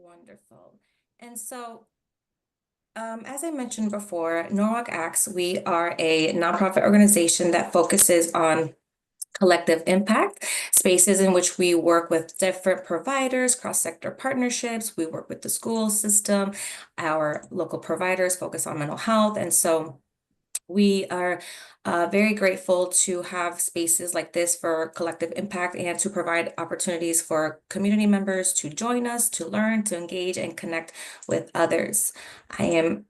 Wonderful. And so, as I mentioned before, Norwalk Acts, we are a nonprofit organization that focuses on collective impact, spaces in which we work with different providers, cross-sector partnerships. We work with the school system. Our local providers focus on mental health. And so we are very grateful to have spaces like this for collective impact and to provide opportunities for community members to join us, to learn, to engage, and connect with others. I am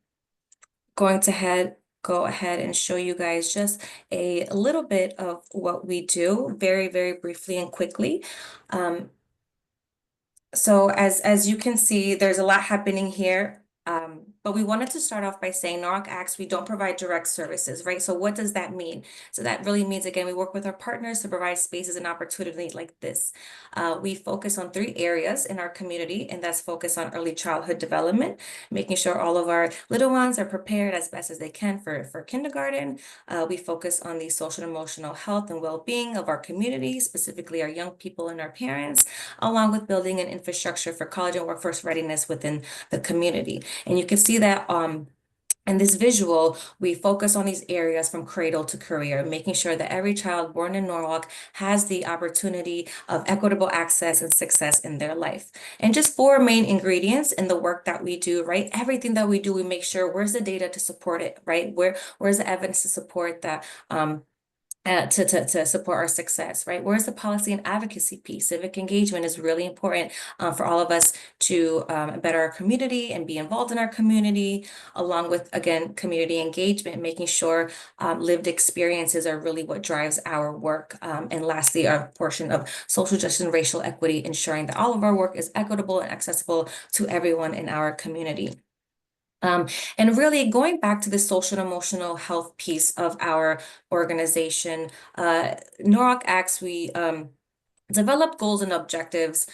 going to go ahead and show you guys just a little bit of what we do very, very briefly and quickly. So as you can see, there's a lot happening here. But we wanted to start off by saying Norwalk Acts, we don't provide direct services, right? So what does that mean? So that really means, again, we work with our partners to provide spaces and opportunities like this. We focus on 3 areas in our community, and that's focus on early childhood development, making sure all of our little ones are prepared as best as they can for kindergarten. We focus on the social and emotional health and well-being of our community, specifically our young people and our parents, along with building an infrastructure for college and workforce readiness within the community. And you can see that in this visual, we focus on these areas from cradle to career, making sure that every child born in Norwalk has the opportunity of equitable access and success in their life. And just 4 main ingredients in the work that we do, right? Everything that we do, we make sure where's the data to support it, right? Where's the evidence to support that to support our success, right? Where's the policy and advocacy piece? Civic engagement is really important for all of us to better our community and be involved in our community, along with, again, community engagement, making sure lived experiences are really what drives our work. And lastly, our portion of social justice and racial equity, ensuring that all of our work is equitable and accessible to everyone in our community. And really going back to the social and emotional health piece of our organization, Norwalk Acts, we develop goals and objectives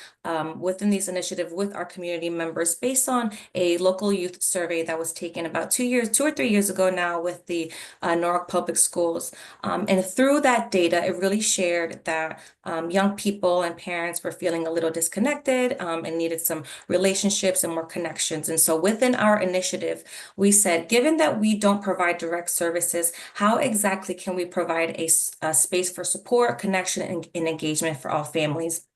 within these initiatives with our community members based on a local youth survey that was taken about 2 or 3 years ago now with the Norwalk Public Schools. And through that data, it really shared that young people and parents were feeling a little disconnected and needed some relationships and more connections. And so within our initiative, we said, given that we don't provide direct services, how exactly can we provide a space for support, connection, and engagement for all families,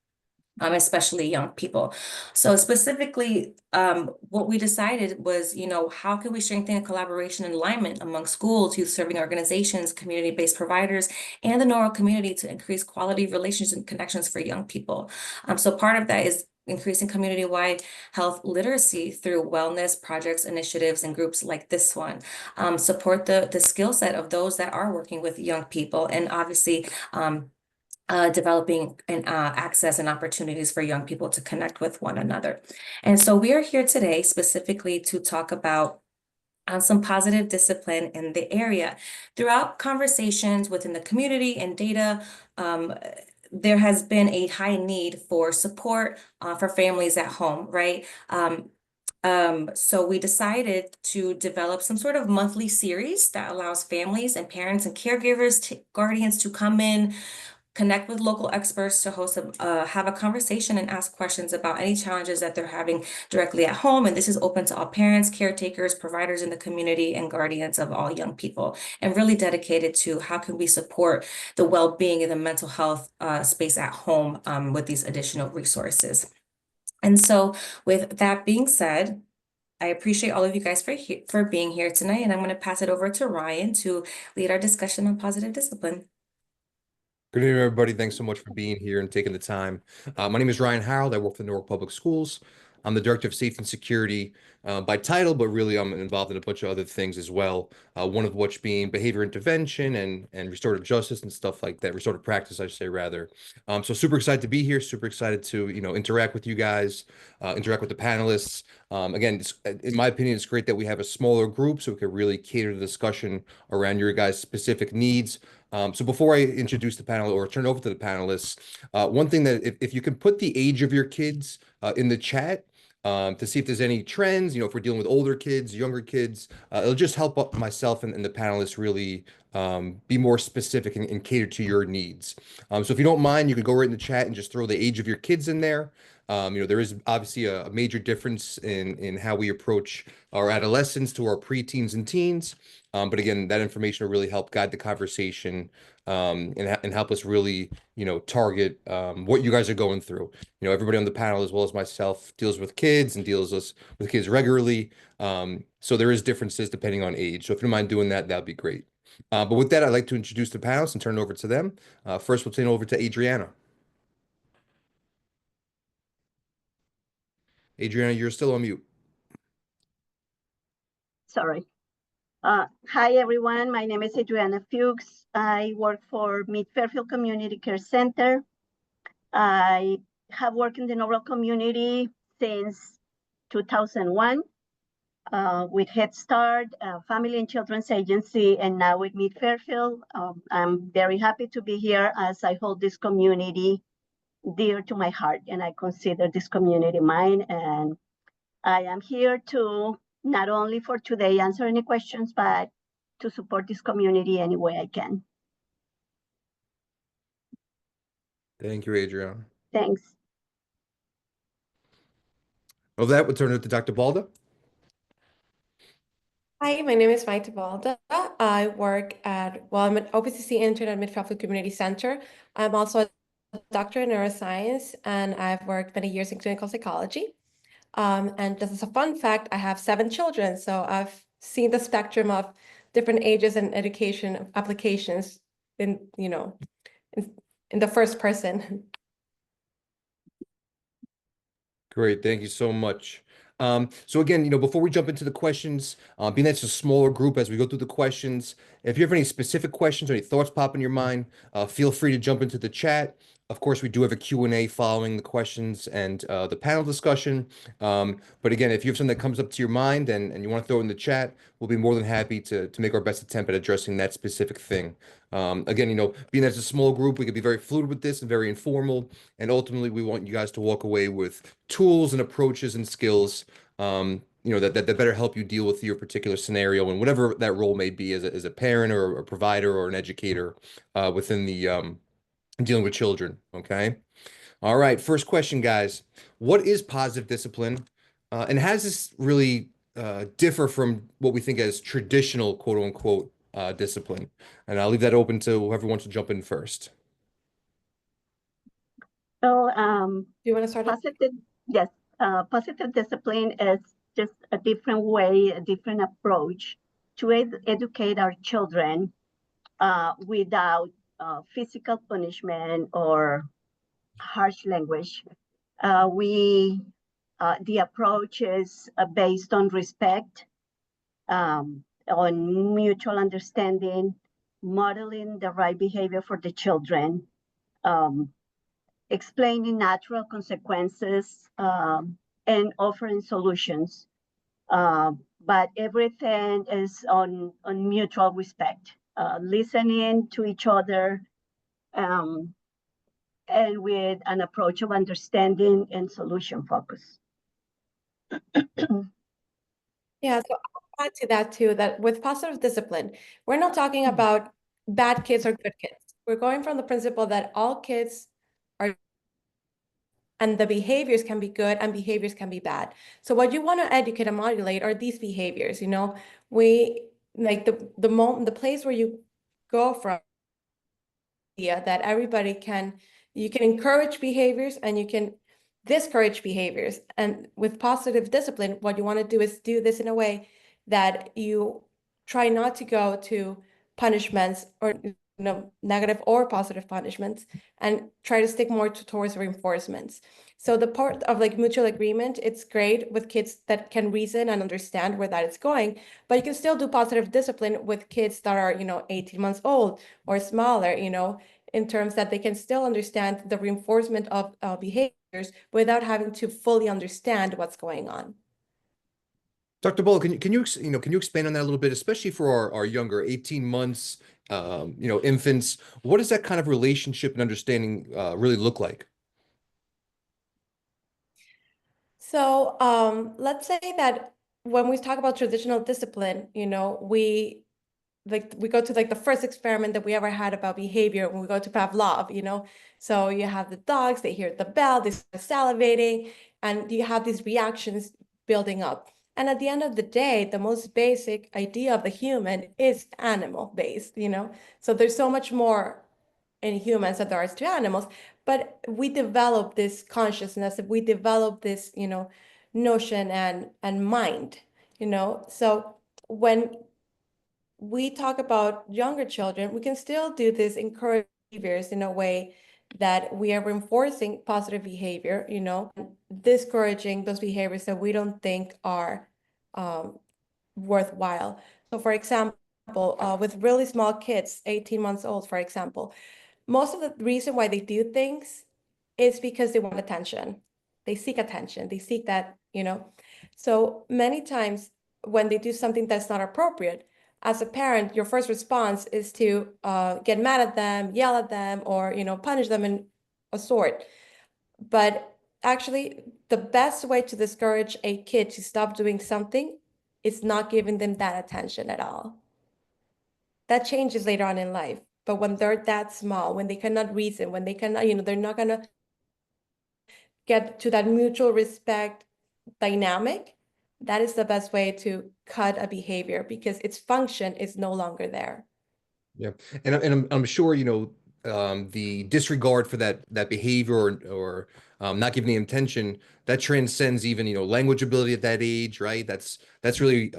especially young people? So specifically, what we decided was, how can we strengthen collaboration and alignment among schools, youth serving organizations, community-based providers, and the Norwalk community to increase quality relations and connections for young people? So part of that is increasing community-wide health literacy through wellness projects, initiatives, and groups like this one. Support the skill set of those that are working with young people, and obviously developing access and opportunities for young people to connect with one another. And so we are here today specifically to talk about some positive discipline in the area. Throughout conversations within the community and data, there has been a high need for support for families at home, right? So we decided to develop some sort of monthly series that allows families and parents and caregivers, guardians to come in, connect with local experts to have a conversation and ask questions about any challenges that they're having directly at home. And this is open to all parents, caretakers, providers in the community, and guardians of all young people, and really dedicated to how can we support the well-being and the mental health space at home with these additional resources. And so with that being said, I appreciate all of you guys for being here tonight, and I'm going to pass it over to Ryan to lead our discussion on positive discipline. Good evening, everybody. Thanks so much for being here and taking the time. My name is Ryan Harold. I work for Norwalk Public Schools. I'm the Director of Safety and Security by title, but really I'm involved in a bunch of other things as well. One of which being behavior intervention and restorative justice and stuff like that, restorative practice, I should say rather. So super excited to be here. Super excited to interact with you guys, interact with the panelists. Again, in my opinion, it's great that we have a smaller group so we can really cater the discussion around your guys' specific needs. So before I introduce the panel or turn it over to the panelists, one thing that if you can put the age of your kids in the chat to see if there's any trends, if we're dealing with older kids, younger kids, it'll just help myself and the panelists really be more specific and cater to your needs. So if you don't mind, you could go right in the chat and just throw the age of your kids in there. There is obviously a major difference in how we approach our adolescents to our preteens and teens. But again, that information will really help guide the conversation, and help us really, target what you guys are going through. Everybody on the panel, as well as myself, deals with kids and deals with kids regularly. So there is differences depending on age. So if you don't mind doing that, that'd be great. But with that, I'd like to introduce the panelists and turn it over to them. First, we'll turn it over to Adriana. Adriana, you're still on mute. Sorry. Hi, everyone. My name is Adriana Fuchs. I work for Mid-Fairfield Community Care Center. I have worked in the Norwalk community since 2001 with Head Start, Family and Children's Agency, and now with Mid-Fairfield. I'm very happy to be here as I hold this community dear to my heart, and I consider this community mine. And I am here to not only for today answer any questions, but to support this community any way I can. Thank you, Adriana. Thanks. Of that, we'll turn it to Dr. Balda. Hi, my name is Maite Balda. I work I'm an OPCC intern at Mid-Fairfield Community Center. I'm also a doctor in neuroscience, and I've worked many years in clinical psychology. And just as a fun fact, I have 7 children, so I've seen the spectrum of different ages and education applications in the first person. Great, thank you so much. So again, before we jump into the questions, being that it's a smaller group as we go through the questions, if you have any specific questions or any thoughts pop in your mind, feel free to jump into the chat. Of course, we do have a Q&A following the questions and the panel discussion. But again, if you have something that comes up to your mind and you want to throw it in the chat, we'll be more than happy to make our best attempt at addressing that specific thing. Again, being that it's a small group, we can be very fluid with this and very informal. And ultimately, we want you guys to walk away with tools and approaches and skills, that better help you deal with your particular scenario and whatever that role may be as a parent or a provider or an educator within the dealing with children. Okay. All right. First question, guys. What is positive discipline? And how does this really differ from what we think as traditional quote unquote discipline? And I'll leave that open to whoever wants to jump in first. So, Do you want to start? Yes, positive discipline is just a different way, a different approach to educate our children without physical punishment or harsh language. The approach is based on respect, on mutual understanding, modeling the right behavior for the children, explaining natural consequences, and offering solutions. But everything is on mutual respect, listening to each other, and with an approach of understanding and solution focus. Yeah, so I'll add to that too, that with positive discipline, we're not talking about bad kids or good kids. We're going from the principle that all kids are, and the behaviors can be good and behaviors can be bad. So what you want to educate and modulate are these behaviors, we like the place where you go from that you can encourage behaviors and you can discourage behaviors. And with positive discipline, what you want to do is do this in a way that you try not to go to punishments or negative or positive punishments, and try to stick more towards reinforcements. So the part of mutual agreement, it's great with kids that can reason and understand where that is going, but you can still do positive discipline with kids that are 18 months old or smaller, in terms that they can still understand the reinforcement of behaviors without having to fully understand what's going on. Dr. Bull, can you expand on that a little bit, especially for our younger 18 months, infants? What does that kind of relationship and understanding really look like? So let's say that when we talk about traditional discipline, like we go to like the first experiment that we ever had about behavior when we go to Pavlov, you know? So you have the dogs, they hear the bell, they start salivating, and you have these reactions building up. And at the end of the day, the most basic idea of the human is animal-based, you know? So there's so much more in humans than there is to animals, but we develop this consciousness, we develop this, you know, notion and mind, you know? So when we talk about younger children, we can still do this encourage behaviors in a way that we are reinforcing positive behavior, you know, discouraging those behaviors that we don't think are worthwhile. So for example, with really small kids, 18 months old, for example, most of the reason why they do things is because they want attention. They seek attention. They seek that, you know. So many times when they do something that's not appropriate, as a parent, your first response is to get mad at them, yell at them, or, you know, punish them in a sort. But actually, the best way to discourage a kid to stop doing something is not giving them that attention at all. That changes later on in life. But when they're that small, when they cannot reason, when they cannot, you know, they're not gonna get to that mutual respect dynamic, that is the best way to cut a behavior because its function is no longer there. Yeah, and I'm sure you know the disregard for that behavior or not giving the intention that transcends even you know language ability at that age, right? That's really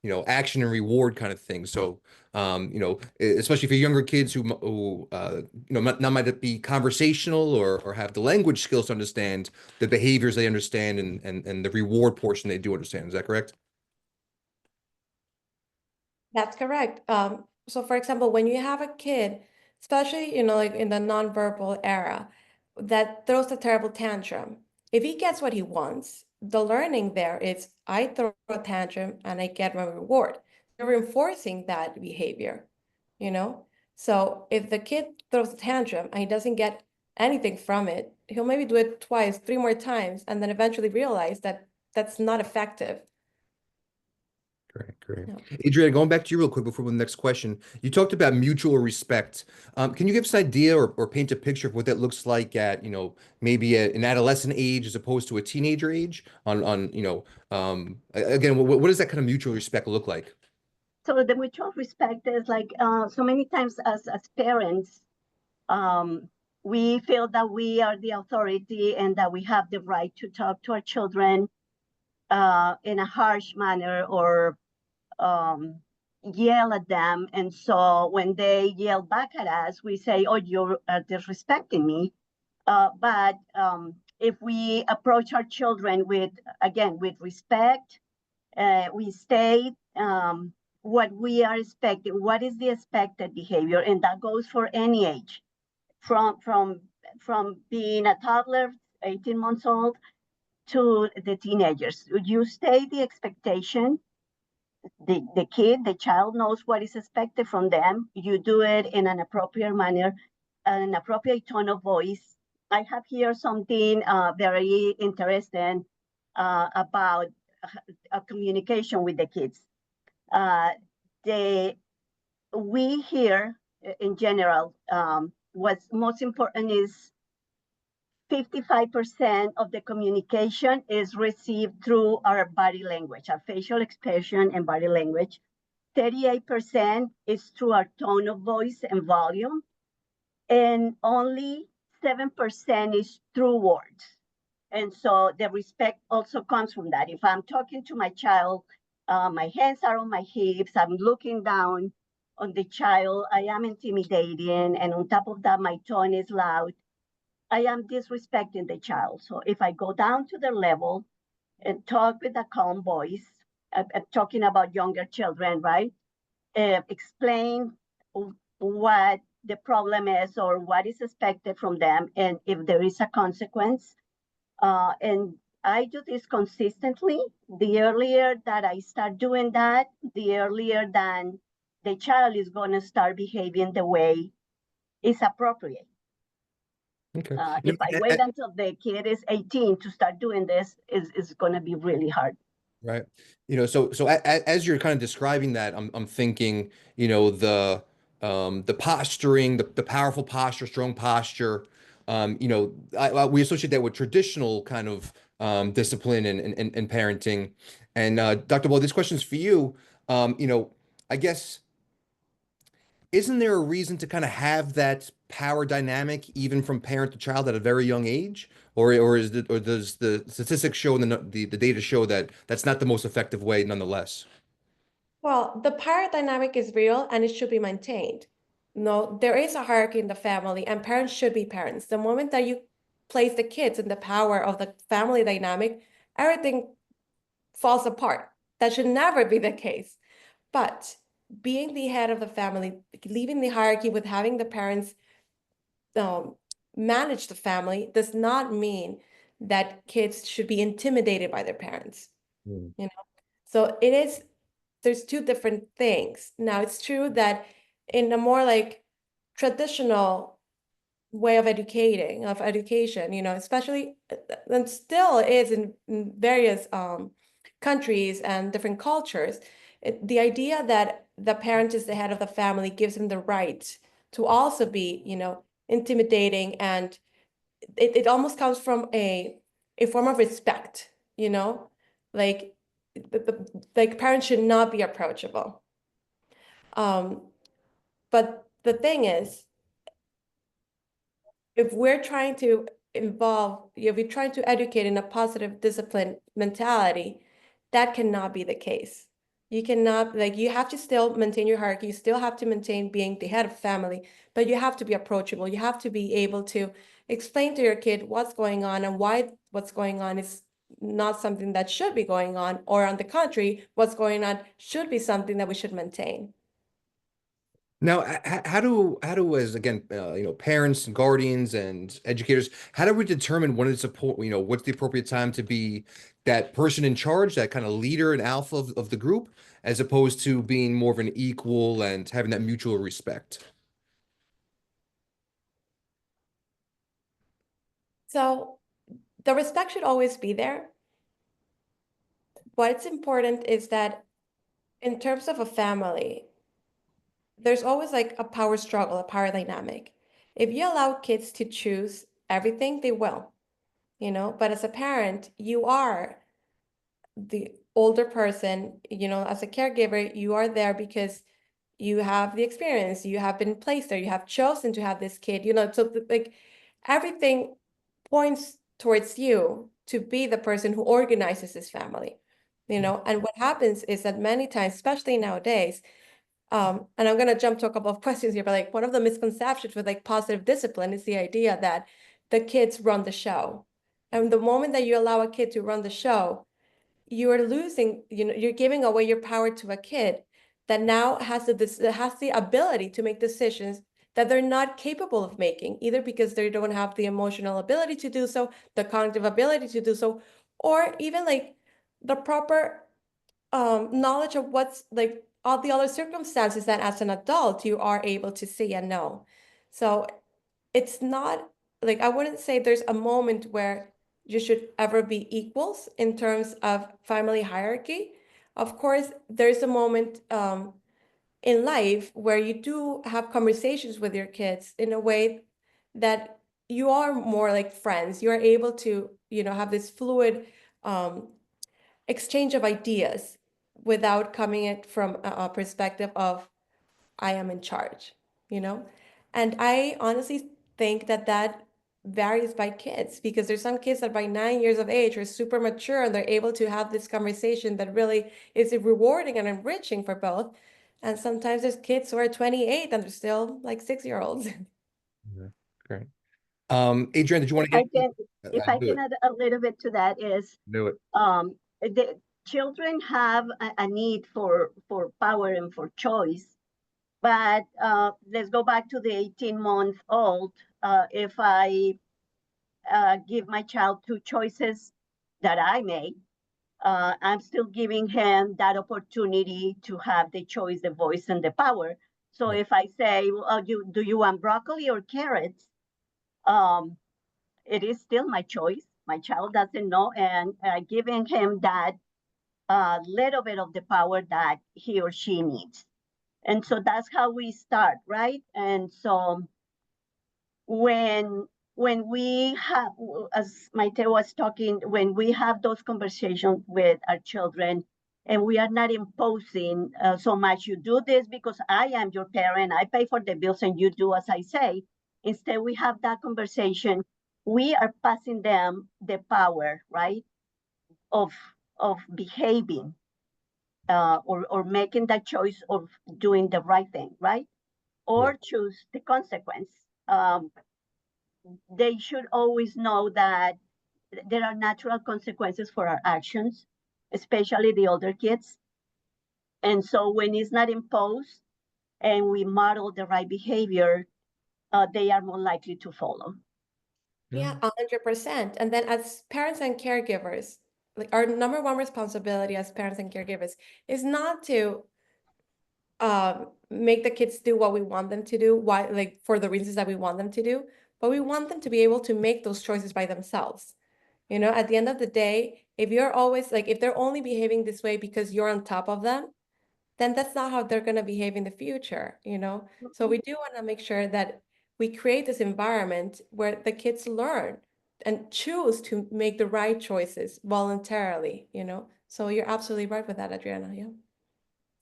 you know action and reward kind of thing. So you know especially for younger kids who you know not might be conversational or have the language skills to understand the behaviors they understand and the reward portion they do understand. Is that correct? That's correct. So for example, when you have a kid, especially, you know, like in the nonverbal era, that throws a terrible tantrum, if he gets what he wants, the learning there is I throw a tantrum and I get my reward. You're reinforcing that behavior, you know? So if the kid throws a tantrum and he doesn't get anything from it, he'll maybe do it twice, three more times, and then eventually realize that that's not effective. Great, great. Yeah. Adriana, going back to you real quick before the next question. You talked about mutual respect. Can you give us an idea or paint a picture of what that looks like at, you know, maybe at an adolescent age as opposed to a teenager age on you know, again, what does that kind of mutual respect look like? So the mutual respect is like so many times as parents, we feel that we are the authority and that we have the right to talk to our children in a harsh manner or yell at them. And so when they yell back at us, we say, oh, you're disrespecting me. But if we approach our children with, again, with respect, we state what we are expecting, what is the expected behavior, and that goes for any age, from being a toddler, 18 months old, to the teenagers. You state the expectation. The child knows what is expected from them. You do it in an appropriate manner, an appropriate tone of voice. I have here something very interesting about communication with the kids. We here in general, what's most important is 55% of the communication is received through our body language, our facial expression and body language. 38% is through our tone of voice and volume, and only 7% is through words. And so the respect also comes from that. If I'm talking to my child, my hands are on my hips, I'm looking down on the child, I am intimidating, and on top of that, my tone is loud, I am disrespecting the child. So if I go down to their level and talk with a calm voice, I'm talking about younger children, right? Explain what the problem is or what is expected from them, and if there is a consequence. And I do this consistently. The earlier that I start doing that, the earlier than the child is going to start behaving the way is appropriate. Okay. If I wait until the kid is 18 to start doing this, is going to be really hard. Right. As you're kind of describing that, I'm thinking, the posturing, the powerful posture, strong posture, we associate that with traditional kind of discipline and parenting. And Dr. Ball, this question's for you. I guess, isn't there a reason to kind of have that power dynamic even from parent to child at a very young age? Or does the statistics show and the data show that that's not the most effective way nonetheless? Well, the power dynamic is real and it should be maintained. No, there is a hierarchy in the family, and parents should be parents. The moment that you place the kids in the power of the family dynamic, everything falls apart. That should never be the case. But being the head of the family, leaving the hierarchy with having the parents um, manage the family does not mean that kids should be intimidated by their parents. Mm. You know, so there's two different things. Now, it's true that in a more like traditional way of education, especially and still is in various countries and different cultures, the idea that the parent is the head of the family gives him the right to also be, intimidating, and it almost comes from a form of respect, like like parents should not be approachable. But the thing is, if we're trying to if we're trying to educate in a positive discipline mentality, that cannot be the case. You cannot, like, you have to still maintain your hierarchy, you still have to maintain being the head of family, but you have to be approachable. You have to be able to explain to your kid what's going on and why what's going on is not something that should be going on, or on the contrary, what's going on should be something that we should maintain. Now, how do as again, parents and guardians and educators, how do we determine when it's what's the appropriate time to be that person in charge, that kind of leader and alpha of the group, as opposed to being more of an equal and having that mutual respect? So the respect should always be there. What's important is that in terms of a family, there's always like a power struggle, a power dynamic. If you allow kids to choose everything, they will, but as a parent, you are the older person, as a caregiver, you are there because you have the experience, you have been placed there, you have chosen to have this kid, so like everything points towards you to be the person who organizes this family, and what happens is that many times, especially nowadays, and I'm gonna jump to a couple of questions here, but like one of the misconceptions with like positive discipline is the idea that the kids run the show. And the moment that you allow a kid to run the show, you are losing, you're giving away your power to a kid that now has the ability to make decisions that they're not capable of making, either because they don't have the emotional ability to do so, the cognitive ability to do so, or even like the proper knowledge of what's like all the other circumstances that as an adult you are able to see and know. So it's not like, I wouldn't say there's a moment where you should ever be equals in terms of family hierarchy. Of course, there's a moment in life where you do have conversations with your kids in a way that you are more like friends. You are able to, have this fluid exchange of ideas without coming it from a perspective of I am in charge, And I honestly think that varies by kids, because there's some kids that by 9 years of age are super mature and they're able to have this conversation that really is rewarding and enriching for both. And sometimes there's kids who are 28 and they're still like 6-year-olds. Yeah, great. Adrian, did you want to I get? can, if I Do can it. add a little bit to that is, Do it. the children have a need for power and for choice. But let's go back to the 18-month-old. If I give my child two choices that I made, I'm still giving him that opportunity to have the choice, the voice, and the power. So Right. if I say, well, do you want broccoli or carrots? It is still my choice. My child doesn't know, and giving him that a little bit of the power that he or she needs. And so that's how we start, right? And so when we have, as Maite was talking, when we have those conversations with our children, and we are not imposing so much, you do this because I am your parent, I pay for the bills, and you do as I say. Instead, we have that conversation. We are passing them the power, right, of behaving or making that choice of doing the right thing, right, or choose the consequence. They should always know that there are natural consequences for our actions, especially the older kids. And so when it's not imposed and we model the right behavior, they are more likely to follow. Yeah, 100%. And then as parents and caregivers, like our number one responsibility as parents and caregivers is not to make the kids do what we want them to do, why, like for the reasons that we want them to do, but we want them to be able to make those choices by themselves. You know, at the end of the day, if you're always like, if they're only behaving this way because you're on top of them, then that's not how they're going to behave in the future, you know? So we do want to make sure that we create this environment where the kids learn and choose to make the right choices voluntarily, you know? So you're absolutely right with that, Adriana. Yeah.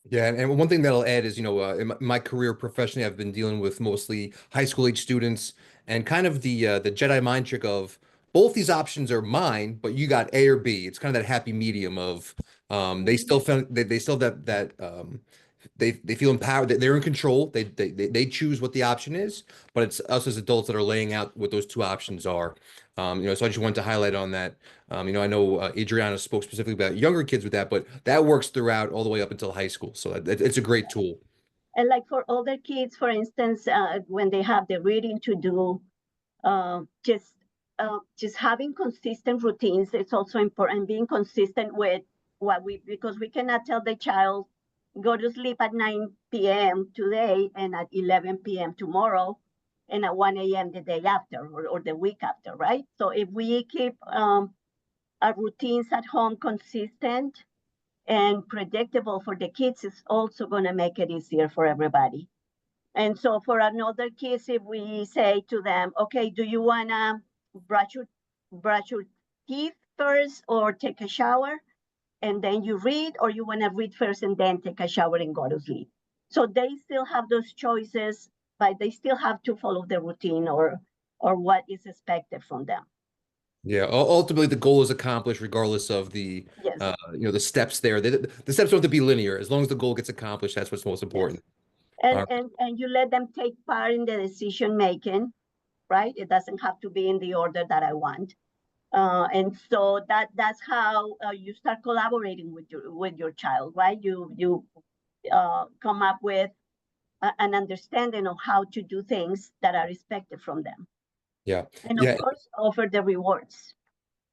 Yeah, and one thing that I'll add is, in my career professionally, I've been dealing with mostly high school age students, and kind of the Jedi mind trick of both these options are mine, but you got A or B. It's kind of that happy medium of they still feel they still have that they feel empowered, they're in control, they choose what the option is, but it's us as adults that are laying out what those two options are. So I just wanted to highlight on that. I know Adriana spoke specifically about younger kids with that, but that works throughout all the way up until high school. So it's a great tool. And like for older kids, for instance, when they have the reading to do, uh, just just having consistent routines is also important. Being consistent with because we cannot tell the child go to sleep at 9 p.m. today and at 11 p.m. tomorrow and at 1 a.m. the day after or the week after, right? So if we keep our routines at home consistent and predictable for the kids, it's also going to make it easier for everybody. And so for another kids, if we say to them, okay, do you wanna brush your teeth first or take a shower and then you read, or you wanna read first and then take a shower and go to sleep? So they still have those choices, but they still have to follow the routine or what is expected from them. Yeah, ultimately the goal is accomplished regardless of the Yes. the steps there. The steps don't have to be linear. As long as the goal gets accomplished, that's what's most important. Yes. And you let them take part in the decision making, right? It doesn't have to be in the order that I want. And so that's how you start collaborating with your child, right? You come up with an understanding of how to do things that are expected from them, Yeah. and Yeah. of course offer the rewards.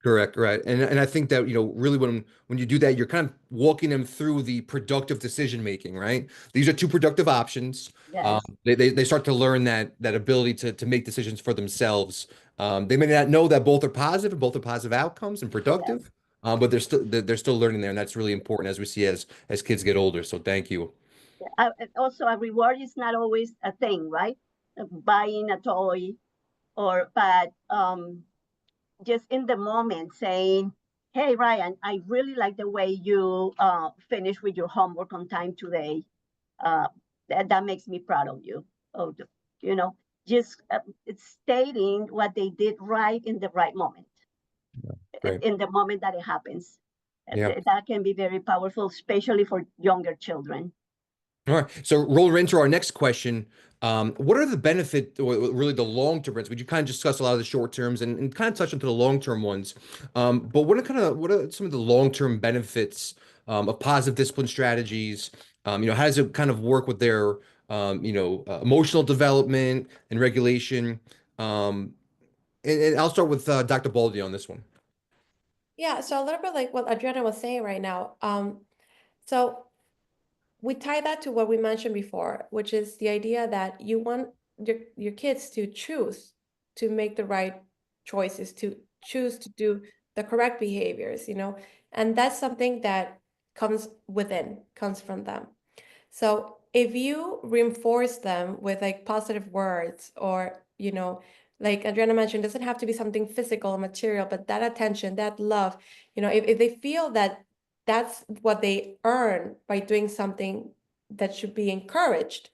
Correct, right. And I think that, really when you do that, you're kind of walking them through the productive decision making, right? These are two productive options. Yes. They start to learn that ability to make decisions for themselves. They may not know that both are positive and both are positive outcomes and Yes. productive, but they're still learning there, and that's really important as we see as kids get older. So thank you. Also, a reward is not always a thing, right? Buying a toy but just in the moment saying, hey, Ryan, I really like the way you finished with your homework on time today. That makes me proud of you. Oh, you know, just it's stating what they did right in the right moment, Great. in the moment that it happens. Yeah. That can be very powerful, especially for younger children. All right. So roll into our next question. What are the benefit or really the long-term benefits? You kind of discussed a lot of the short terms and kind of touch into the long-term ones. But what are some of the long-term benefits of positive discipline strategies? How does it kind of work with their emotional development and regulation? And I'll start with Dr. Baldi on this one. Yeah, so a little bit like what Adriana was saying right now. So we tie that to what we mentioned before, which is the idea that you want your kids to choose to make the right choices, to choose to do the correct behaviors, and that's something that comes from them. So if you reinforce them with like positive words, or, like Adriana mentioned, it doesn't have to be something physical or material, but that attention, that love, if they feel that that's what they earn by doing something that should be encouraged,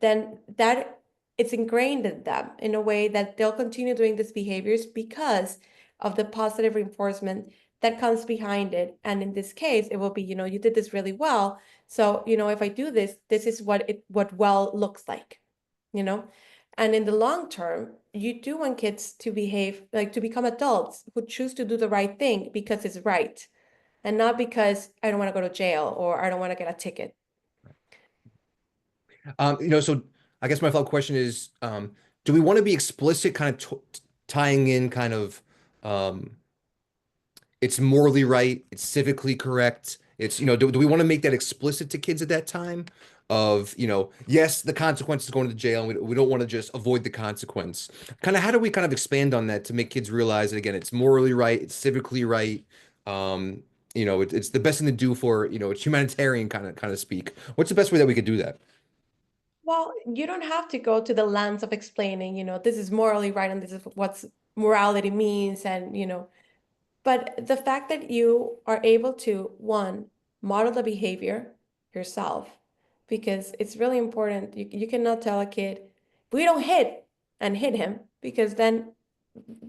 then that it's ingrained in them in a way that they'll continue doing these behaviors because of the positive reinforcement that comes behind it. And in this case, it will be, you did this really well. So, if I do this, this is what well looks like, And in the long term, you do want kids to behave, like to become adults who choose to do the right thing because it's right, and not because I don't want to go to jail or I don't want to get a ticket. So I guess my follow-up question is, do we want to be explicit, kind of tying in kind of, it's morally right, it's civically correct. It's, do we want to make that explicit to kids at that time of, yes, the consequence is going to jail, and we don't want to just avoid the consequence. Kind of, how do we kind of expand on that to make kids realize that, again, it's morally right, it's civically right. It's the best thing to do for, it's humanitarian kind of speak. What's the best way that we could do that? Well, you don't have to go to the lens of explaining, this is morally right and this is what morality means, and, but the fact that you are able to, one, model the behavior yourself, because it's really important. You cannot tell a kid, we don't hit him, because then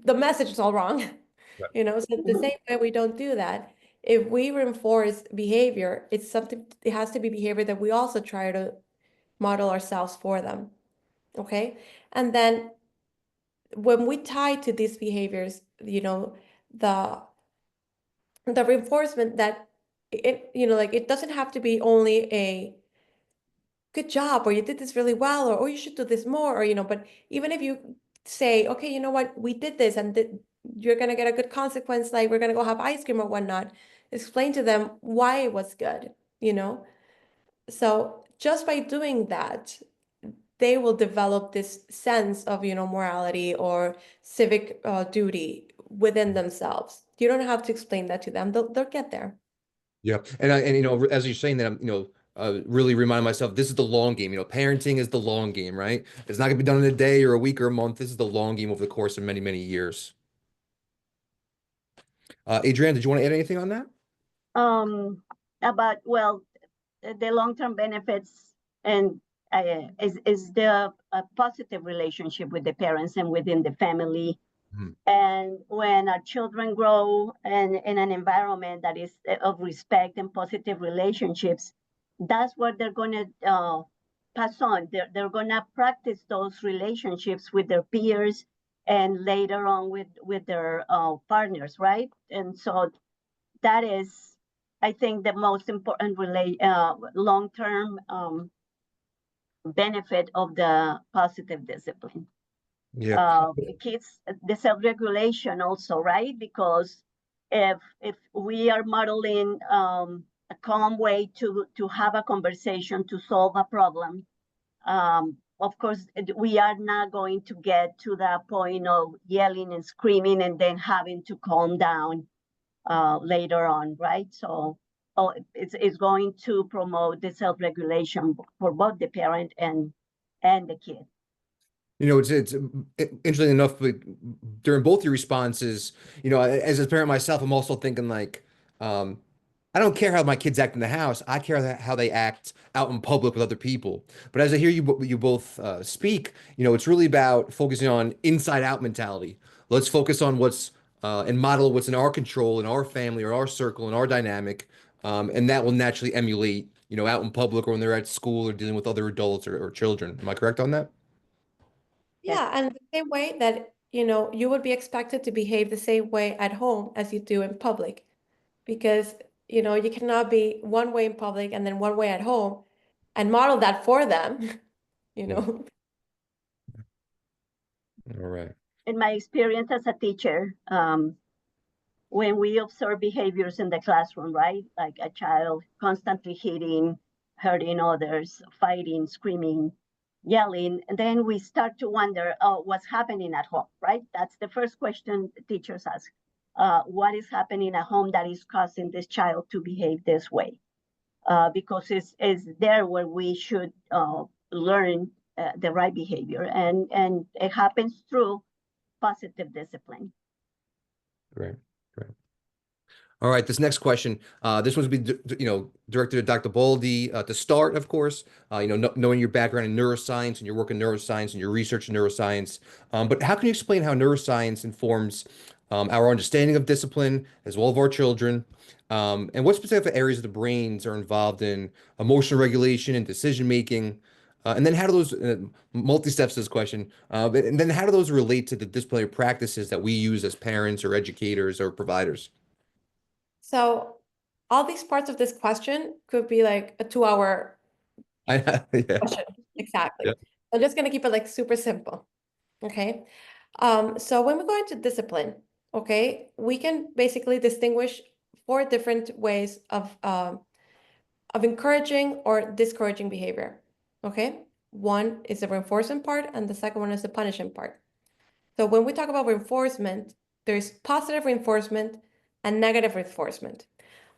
the message is all wrong. So the same way we don't do that. If we reinforce behavior, it has to be behavior that we also try to model ourselves for them. Okay. And then when we tie to these behaviors, the reinforcement that it doesn't have to be only a good job, or you did this really well, or you should do this more, or, but even if you say, okay, you know what, we did this, and you're going to get a good consequence, like we're going to go have ice cream or whatnot, explain to them why it was good, So just by doing that, they will develop this sense of, morality or civic duty within themselves. You don't have to explain that to them. They'll get there. Yeah. And as you're saying that, I'm, really remind myself, this is the long game. Parenting is the long game, right? It's not gonna be done in a day or a week or a month. This is the long game over the course of many, many years. Adriana, did you want to add anything on that? About, well, the long-term benefits and is the positive relationship with the parents and within the family. And when our children grow in an environment that is of respect and positive relationships, that's what they're going to pass on. They're going to practice those relationships with their peers and later on with their partners, right? And so that is, I think, the most important long-term benefit of the positive discipline. Yeah. Kids, the self-regulation also, right? Because if we are modeling a calm way to have a conversation to solve a problem, of course, we are not going to get to that point of yelling and screaming and then having to calm down later on, right? So it's going to promote the self-regulation for both the parent and the kid. It's interesting enough, but during both your responses, as a parent myself, I'm also thinking like, I don't care how my kids act in the house. I care how they act out in public with other people. But as I hear you both speak, it's really about focusing on inside out mentality. Let's focus on what's and model what's in our control, in our family, or our circle, in our dynamic, and that will naturally emulate, out in public or when they're at school or dealing with other adults or children. Am I correct on that? Yeah, and the same way that, you would be expected to behave the same way at home as you do in public, because, you cannot be one way in public and then one way at home and model that for them, All right. In my experience as a teacher, when we observe behaviors in the classroom, right? Like a child constantly hitting, hurting others, fighting, screaming, yelling, and then we start to wonder, oh, what's happening at home, right? That's the first question teachers ask. What is happening at home that is causing this child to behave this way? because it's there where we should learn the right behavior, and it happens through positive discipline. Great, great. All right, this next question, this one's be directed to Dr. Baldi. To start, of course, knowing your background in neuroscience and your work in neuroscience and your research in neuroscience, but how can you explain how neuroscience informs our understanding of discipline as well as our children, and what specific areas of the brains are involved in emotional regulation and decision making? And then how do those multi-steps to this question, and then how do those relate to the disciplinary practices that we use as parents or educators or providers? So all these parts of this question could be like a 2-hour Yeah. question. Exactly. Yeah. I'm just going to keep it like super simple. Okay. So when we go into discipline, okay, we can basically distinguish 4 different ways of encouraging or discouraging behavior. Okay. One is the reinforcement part, and the second one is the punishment part. So when we talk about reinforcement, there's positive reinforcement and negative reinforcement.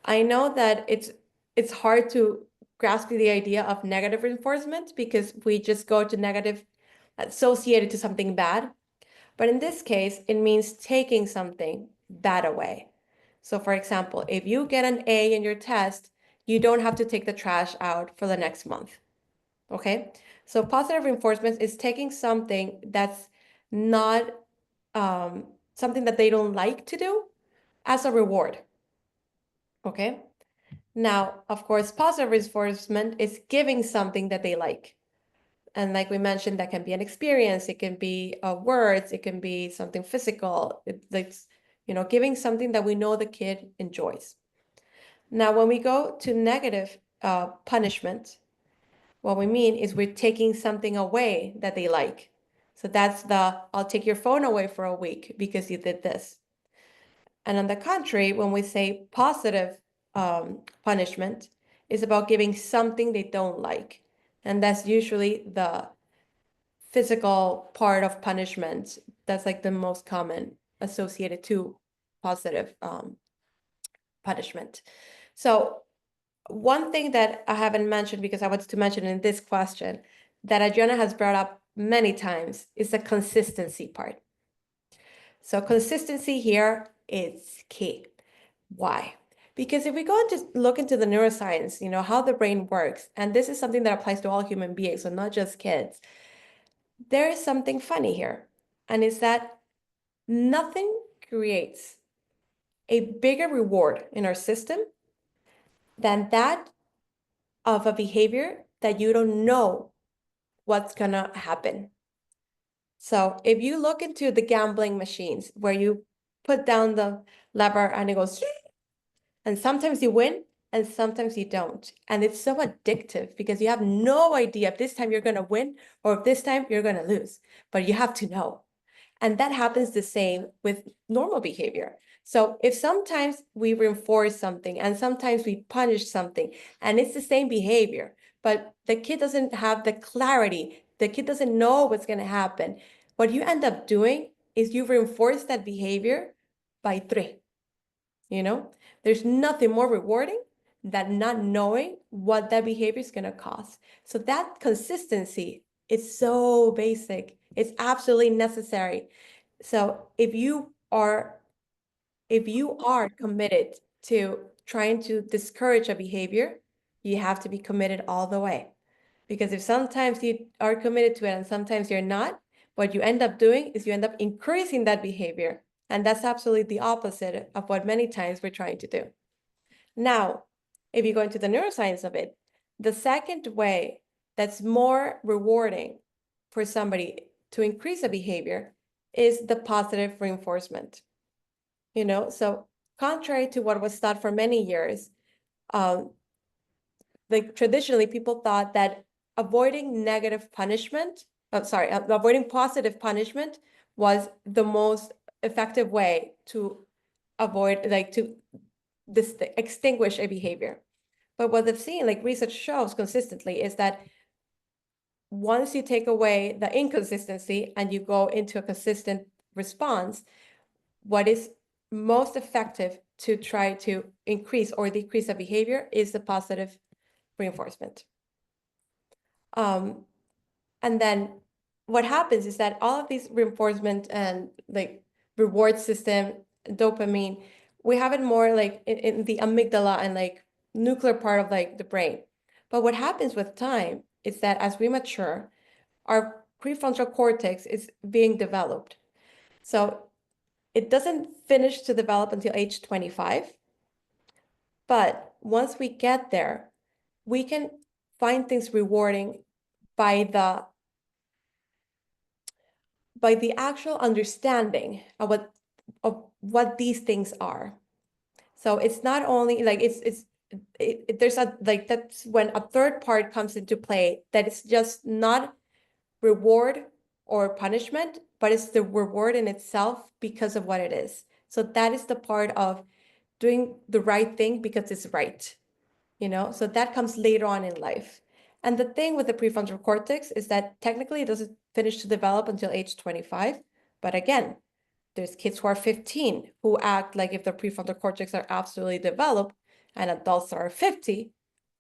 I know that it's hard to grasp the idea of negative reinforcement because we just go to negative associated to something bad. But in this case, it means taking something bad away. So for example, if you get an A in your test, you don't have to take the trash out for the next month. Okay? So positive reinforcement is taking something that's not something that they don't like to do as a reward. Okay? Now, of course, positive reinforcement is giving something that they like. And like we mentioned, that can be an experience, it can be words, it can be something physical. It's, giving something that we know the kid enjoys. Now, when we go to negative punishment, what we mean is we're taking something away that they like. So that's I'll take your phone away for a week because you did this. And on the contrary, when we say positive punishment, is about giving something they don't like. And that's usually the physical part of punishment. That's like the most common associated to positive punishment. So one thing that I haven't mentioned because I wanted to mention in this question that Adriana has brought up many times is the consistency part. So consistency here is key. Why? Because if we go and just look into the neuroscience, how the brain works, and this is something that applies to all human beings, so not just kids, there is something funny here, and it's that nothing creates a bigger reward in our system than that of a behavior that you don't know what's gonna happen. So if you look into the gambling machines where you put down the lever and it goes, and sometimes you win and sometimes you don't. And it's so addictive because you have no idea if this time you're gonna win or if this time you're gonna lose, but you have to know. And that happens the same with normal behavior. So if sometimes we reinforce something and sometimes we punish something and it's the same behavior, but the kid doesn't have the clarity, the kid doesn't know what's going to happen, what you end up doing is you reinforce that behavior by 3. There's nothing more rewarding than not knowing what that behavior is going to cause. So that consistency is so basic. It's absolutely necessary. So if you are committed to trying to discourage a behavior, you have to be committed all the way. Because if sometimes you are committed to it and sometimes you're not, what you end up doing is you end up increasing that behavior. And that's absolutely the opposite of what many times we're trying to do. Now, if you go into the neuroscience of it, the second way that's more rewarding for somebody to increase a behavior is the positive reinforcement. So contrary to what was thought for many years, like traditionally people thought that avoiding avoiding positive punishment was the most effective way to avoid, to extinguish a behavior. But what they've seen, like research shows consistently, is that once you take away the inconsistency and you go into a consistent response, what is most effective to try to increase or decrease a behavior is the positive reinforcement. And then what happens is that all of these reinforcement and like reward system, dopamine, we have it more like in the amygdala and like nuclear part of like the brain. But what happens with time is that as we mature, our prefrontal cortex is being developed. So it doesn't finish to develop until age 25. But once we get there, we can find things rewarding by the actual understanding of what these things are. So it's not only like there's a like that's when a third part comes into play, that it's just not reward or punishment, but it's the reward in itself because of what it is. So that is the part of doing the right thing because it's right, so that comes later on in life. And the thing with the prefrontal cortex is that technically it doesn't finish to develop until age 25. But again, there's kids who are 15 who act like if their prefrontal cortex are absolutely developed, and adults are 50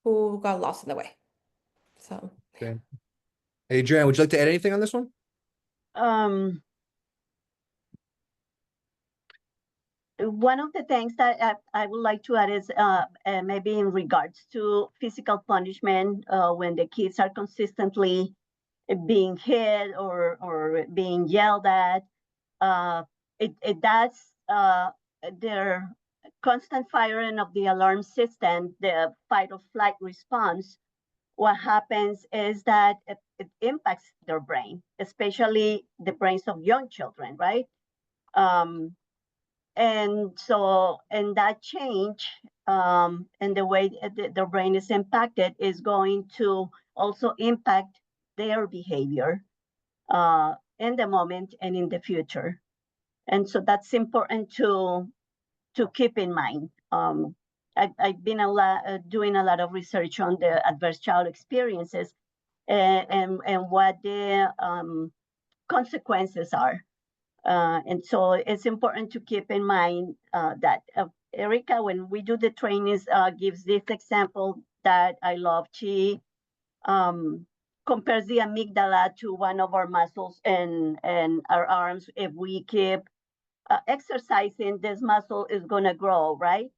who got lost in the way. So, Okay. Adriana, would you like to add anything on this one? One of the things that I would like to add is maybe in regards to physical punishment, when the kids are consistently being hit or being yelled at, it does their constant firing of the alarm system, the fight or flight response. What happens is that it impacts their brain, especially the brains of young children, right? And so, and that change and the way the brain is impacted is going to also impact their behavior in the moment and in the future. And so that's important to keep in mind. I've been doing a lot of research on the adverse child experiences and what the consequences are. And so it's important to keep in mind that Erica, when we do the trainings, gives this example that I love. She compares the amygdala to one of our muscles and our arms. If we keep exercising, this muscle is going to grow, right?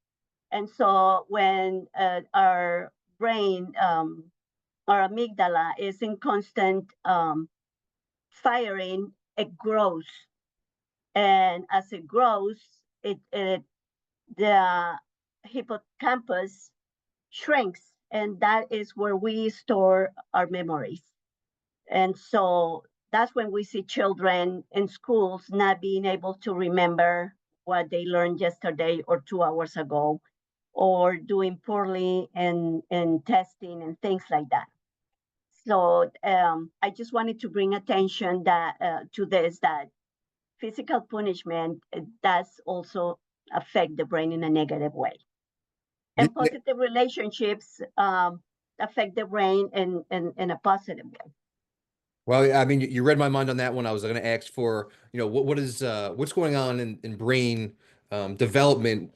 And so when our brain, our amygdala is in constant firing, it grows. And as it grows, the hippocampus shrinks, and that is where we store our memories. And so that's when we see children in schools not being able to remember what they learned yesterday or 2 hours ago, or doing poorly in testing and things like that. So I just wanted to bring attention to this, that physical punishment does also affect the brain in a negative way. And positive relationships affect the brain in a positive way. Well, I mean, you read my mind on that one. I was going to ask for, what's going on in brain development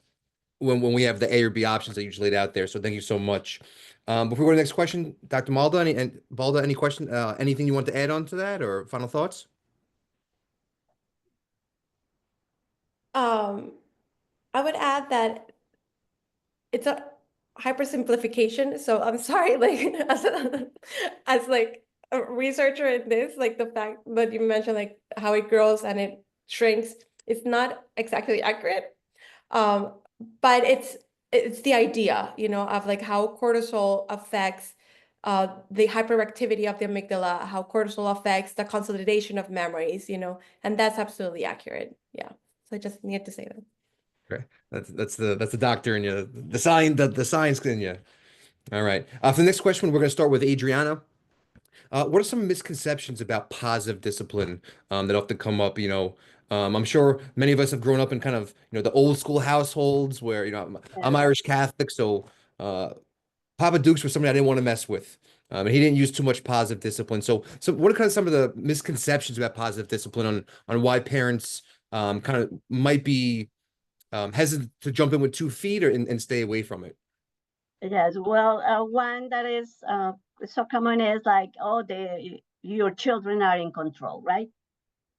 when we have the A or B options that you just laid out there. So thank you so much. Before we go to the next question, Dr. Balda, any question, anything you want to add on to that or final thoughts? I would add that it's a hypersimplification. So I'm sorry, like as like a researcher in this, like the fact that you mentioned like how it grows and it shrinks, it's not exactly accurate. But it's the idea, of like how cortisol affects the hyperactivity of the amygdala, how cortisol affects the consolidation of memories, and that's absolutely accurate. Yeah. So I just need to say that. Okay, that's the doctor in you, the science in you. All right. For the next question, we're going to start with Adriana. What are some misconceptions about positive discipline that often come up? I'm sure many of us have grown up in kind of the old school households where I'm Irish Catholic, so Papa Dukes was somebody I didn't want to mess with. And he didn't use too much positive discipline. So what are kind of some of the misconceptions about positive discipline on why parents kind of might be hesitant to jump in with 2 feet and stay away from it? Yes, well, one that is so common is like, oh, your children are in control, right?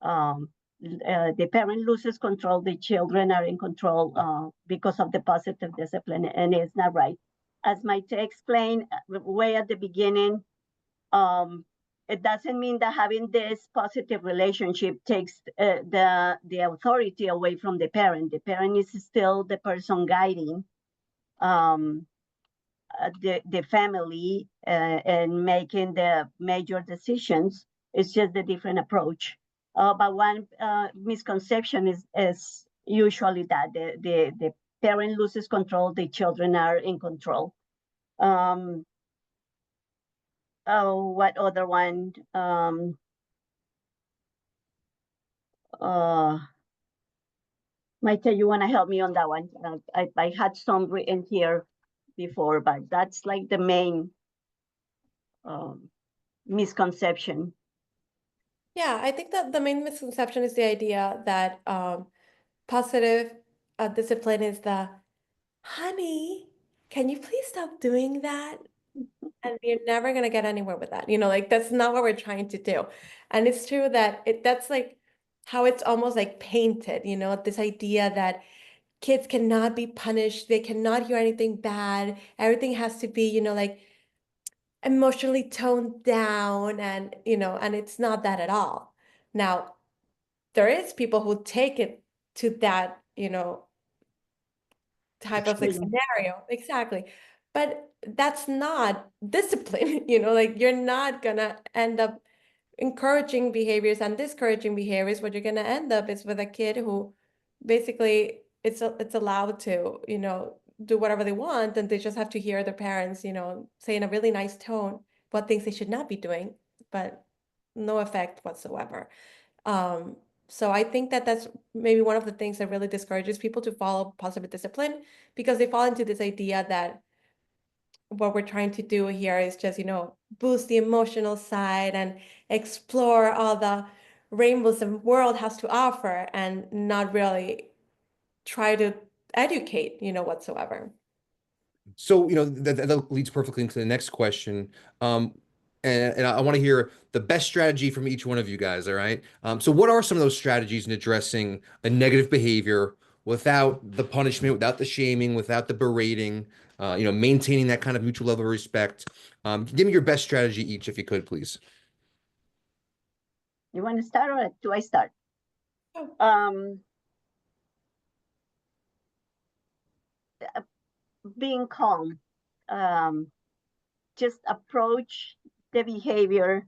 The parent loses control, the children are in control because of the positive discipline, and it's not right. As Maite explained way at the beginning, it doesn't mean that having this positive relationship takes the authority away from the parent. The parent is still the person guiding the family and making the major decisions. It's just a different approach. But one misconception is usually that the parent loses control, the children are in control. Oh, what other one? Maite, you want to help me on that one? I had some written here before, but that's like the main misconception. Yeah, I think that the main misconception is the idea that positive discipline is the, honey, can you please stop doing that? And you're never gonna get anywhere with that. Like that's not what we're trying to do. And it's true that that's like how it's almost like painted, this idea that kids cannot be punished, they cannot hear anything bad, everything has to be, like emotionally toned down, and it's not that at all. Now, there is people who take it to that, type of like Extreme. scenario. Exactly. But that's not discipline, like you're not gonna end up encouraging behaviors and discouraging behaviors. What you're gonna end up is with a kid who basically it's allowed to, do whatever they want, and they just have to hear their parents, say in a really nice tone what things they should not be doing, but no effect whatsoever. So I think that that's maybe one of the things that really discourages people to follow positive discipline, because they fall into this idea that what we're trying to do here is just, boost the emotional side and explore all the rainbows the world has to offer, and not really try to educate, whatsoever. So, that leads perfectly into the next question. And I want to hear the best strategy from each one of you guys. All right. So what are some of those strategies in addressing a negative behavior without the punishment, without the shaming, without the berating, maintaining that kind of mutual level of respect? Give me your best strategy each, if you could, please. You want to start or do I start? Oh. Being calm, just approach the behavior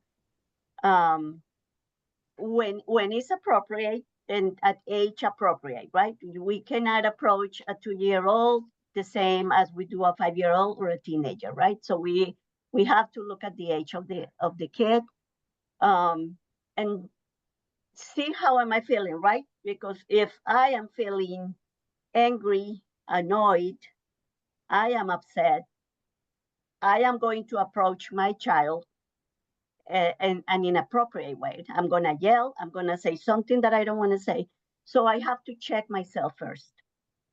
when it's appropriate and at age appropriate, right? We cannot approach a 2-year-old the same as we do a 5-year-old or a teenager, right? So we have to look at the age of the kid and see how am I feeling, right? Because if I am feeling angry, annoyed, I am upset, I am going to approach my child in an inappropriate way. I'm going to yell, I'm going to say something that I don't want to say. So I have to check myself first.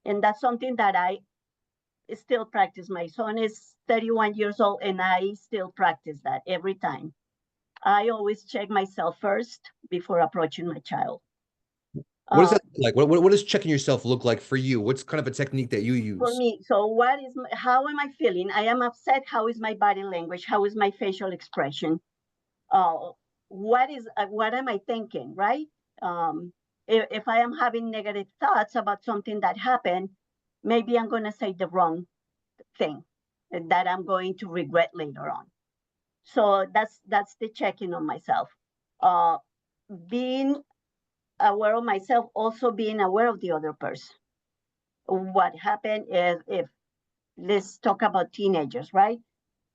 And that's something that I still practice. My son is 31 years old and I still practice that every time. I always check myself first before approaching my child. What does that look like? What does checking yourself look like for you? What's kind of a technique that you use? For me, so how am I feeling? I am upset. How is my body language? How is my facial expression? What am I thinking, right? If I am having negative thoughts about something that happened, maybe I'm going to say the wrong thing that I'm going to regret later on. So that's the checking on myself. Being aware of myself, also being aware of the other person. What happened is, if let's talk about teenagers, right?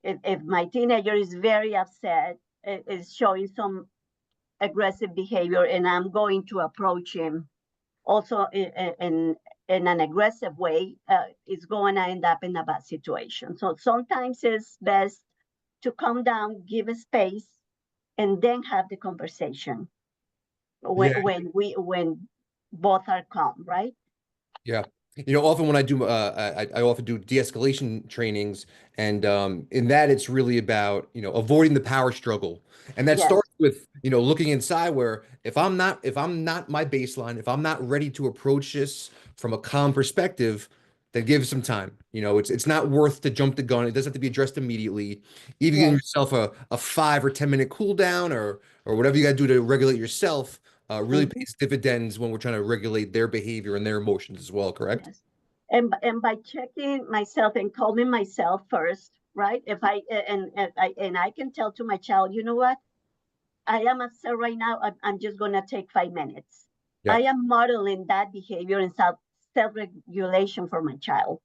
If my teenager is very upset, is showing some aggressive behavior, and I'm going to approach him also in an aggressive way, it's going to end up in a bad situation. So sometimes it's best to calm down, give a space, and then have the conversation when both are calm, right? Yeah. Often when I do, I often do de-escalation trainings, and in that, it's really about, avoiding the power struggle, and that Yes, starts with, looking inside where if I'm not my baseline, if I'm not ready to approach this from a calm perspective, then give some time. It's not worth to jump the gun. It doesn't have to be addressed immediately. Even giving yes. yourself a 5 or 10 minute cool down, or whatever you got to do to regulate yourself, really Mhm. pays dividends when we're trying to regulate their behavior and their emotions as well, correct? Yes. And by checking myself and calming myself first, right? If I and I can tell to my child, you know what? I am upset right now. I'm just gonna take 5 minutes. I Yep. am modeling that behavior and self-regulation for my child,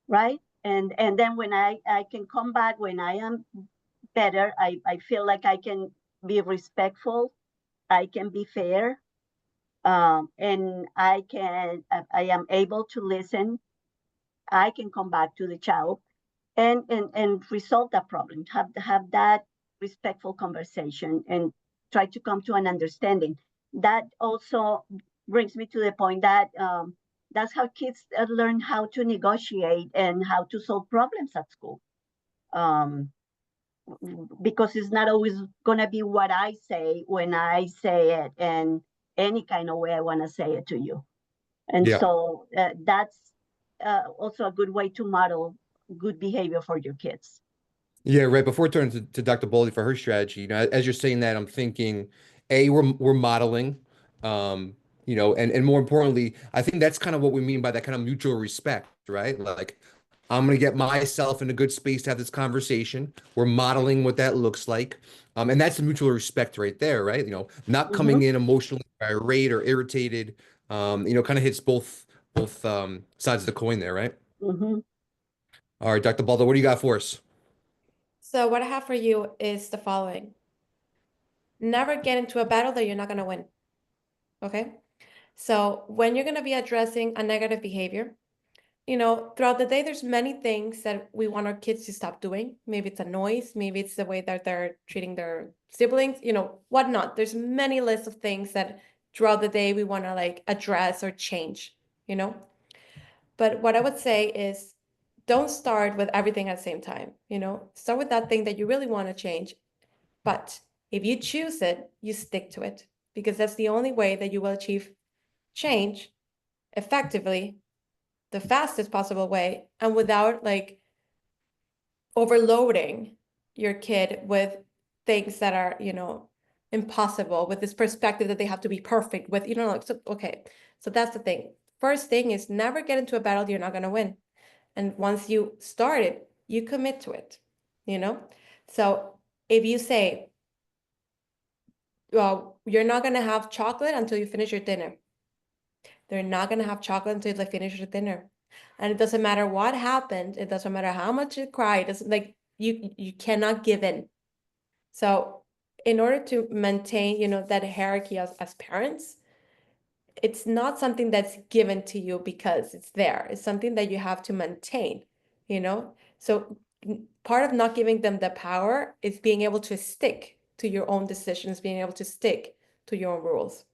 right? And then when I can come back when I am better, I feel like I can be respectful, I can be fair, and I am able to listen. I can come back to the child and resolve that problem. Have that respectful conversation and try to come to an understanding. That also brings me to the point that that's how kids learn how to negotiate and how to solve problems at school. Um, because it's not always going to be what I say when I say it and any kind of way I want to say it to you. And Yeah. so that's also a good way to model good behavior for your kids. Yeah, right. Before turning to Dr. Baldy for her strategy, as you're saying that, I'm thinking, A, we're modeling, and more importantly, I think that's kind of what we mean by that kind of mutual respect, right? Like, I'm gonna get myself in a good space to have this conversation. We're modeling what that looks like. And that's the mutual respect right there, right? Not Mm-hmm, coming in emotionally irate or irritated, kind of hits both sides of the coin there, right? mm-hmm. All right, Dr. Baldo, what do you got for us? So what I have for you is the following. Never get into a battle that you're not going to win. Okay? So when you're going to be addressing a negative behavior, throughout the day, there's many things that we want our kids to stop doing. Maybe it's a noise, maybe it's the way that they're treating their siblings, whatnot. There's many lists of things that throughout the day we want to like address or change, you know? But what I would say is don't start with everything at the same time, Start with that thing that you really want to change. But if you choose it, you stick to it because that's the only way that you will achieve change effectively, the fastest possible way, and without like overloading your kid with things that are, impossible, with this perspective that they have to be perfect with, like, so, okay. So that's the thing. First thing is never get into a battle you're not going to win. And once you start it, you commit to it, So if you say, well, you're not going to have chocolate until you finish your dinner. They're not going to have chocolate until they finish their dinner. And it doesn't matter what happened. It doesn't matter how much you cry. It doesn't like you cannot give in. So in order to maintain, that hierarchy as parents, it's not something that's given to you because it's there. It's something that you have to maintain, So part of not giving them the power is being able to stick to your own decisions, being able to stick to your own rules.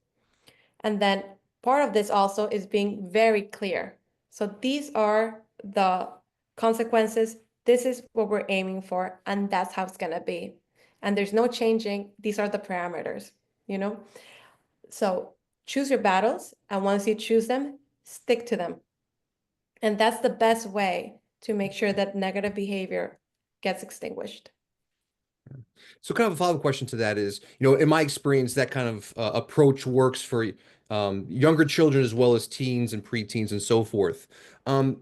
And then part of this also is being very clear. So these are the consequences. This is what we're aiming for, and that's how it's going to be. And there's no changing. These are the parameters, So choose your battles, and once you choose them, stick to them. And that's the best way to make sure that negative behavior gets extinguished. So kind of a follow-up question to that is, in my experience, that kind of approach works for younger children as well as teens and preteens and so forth. Um,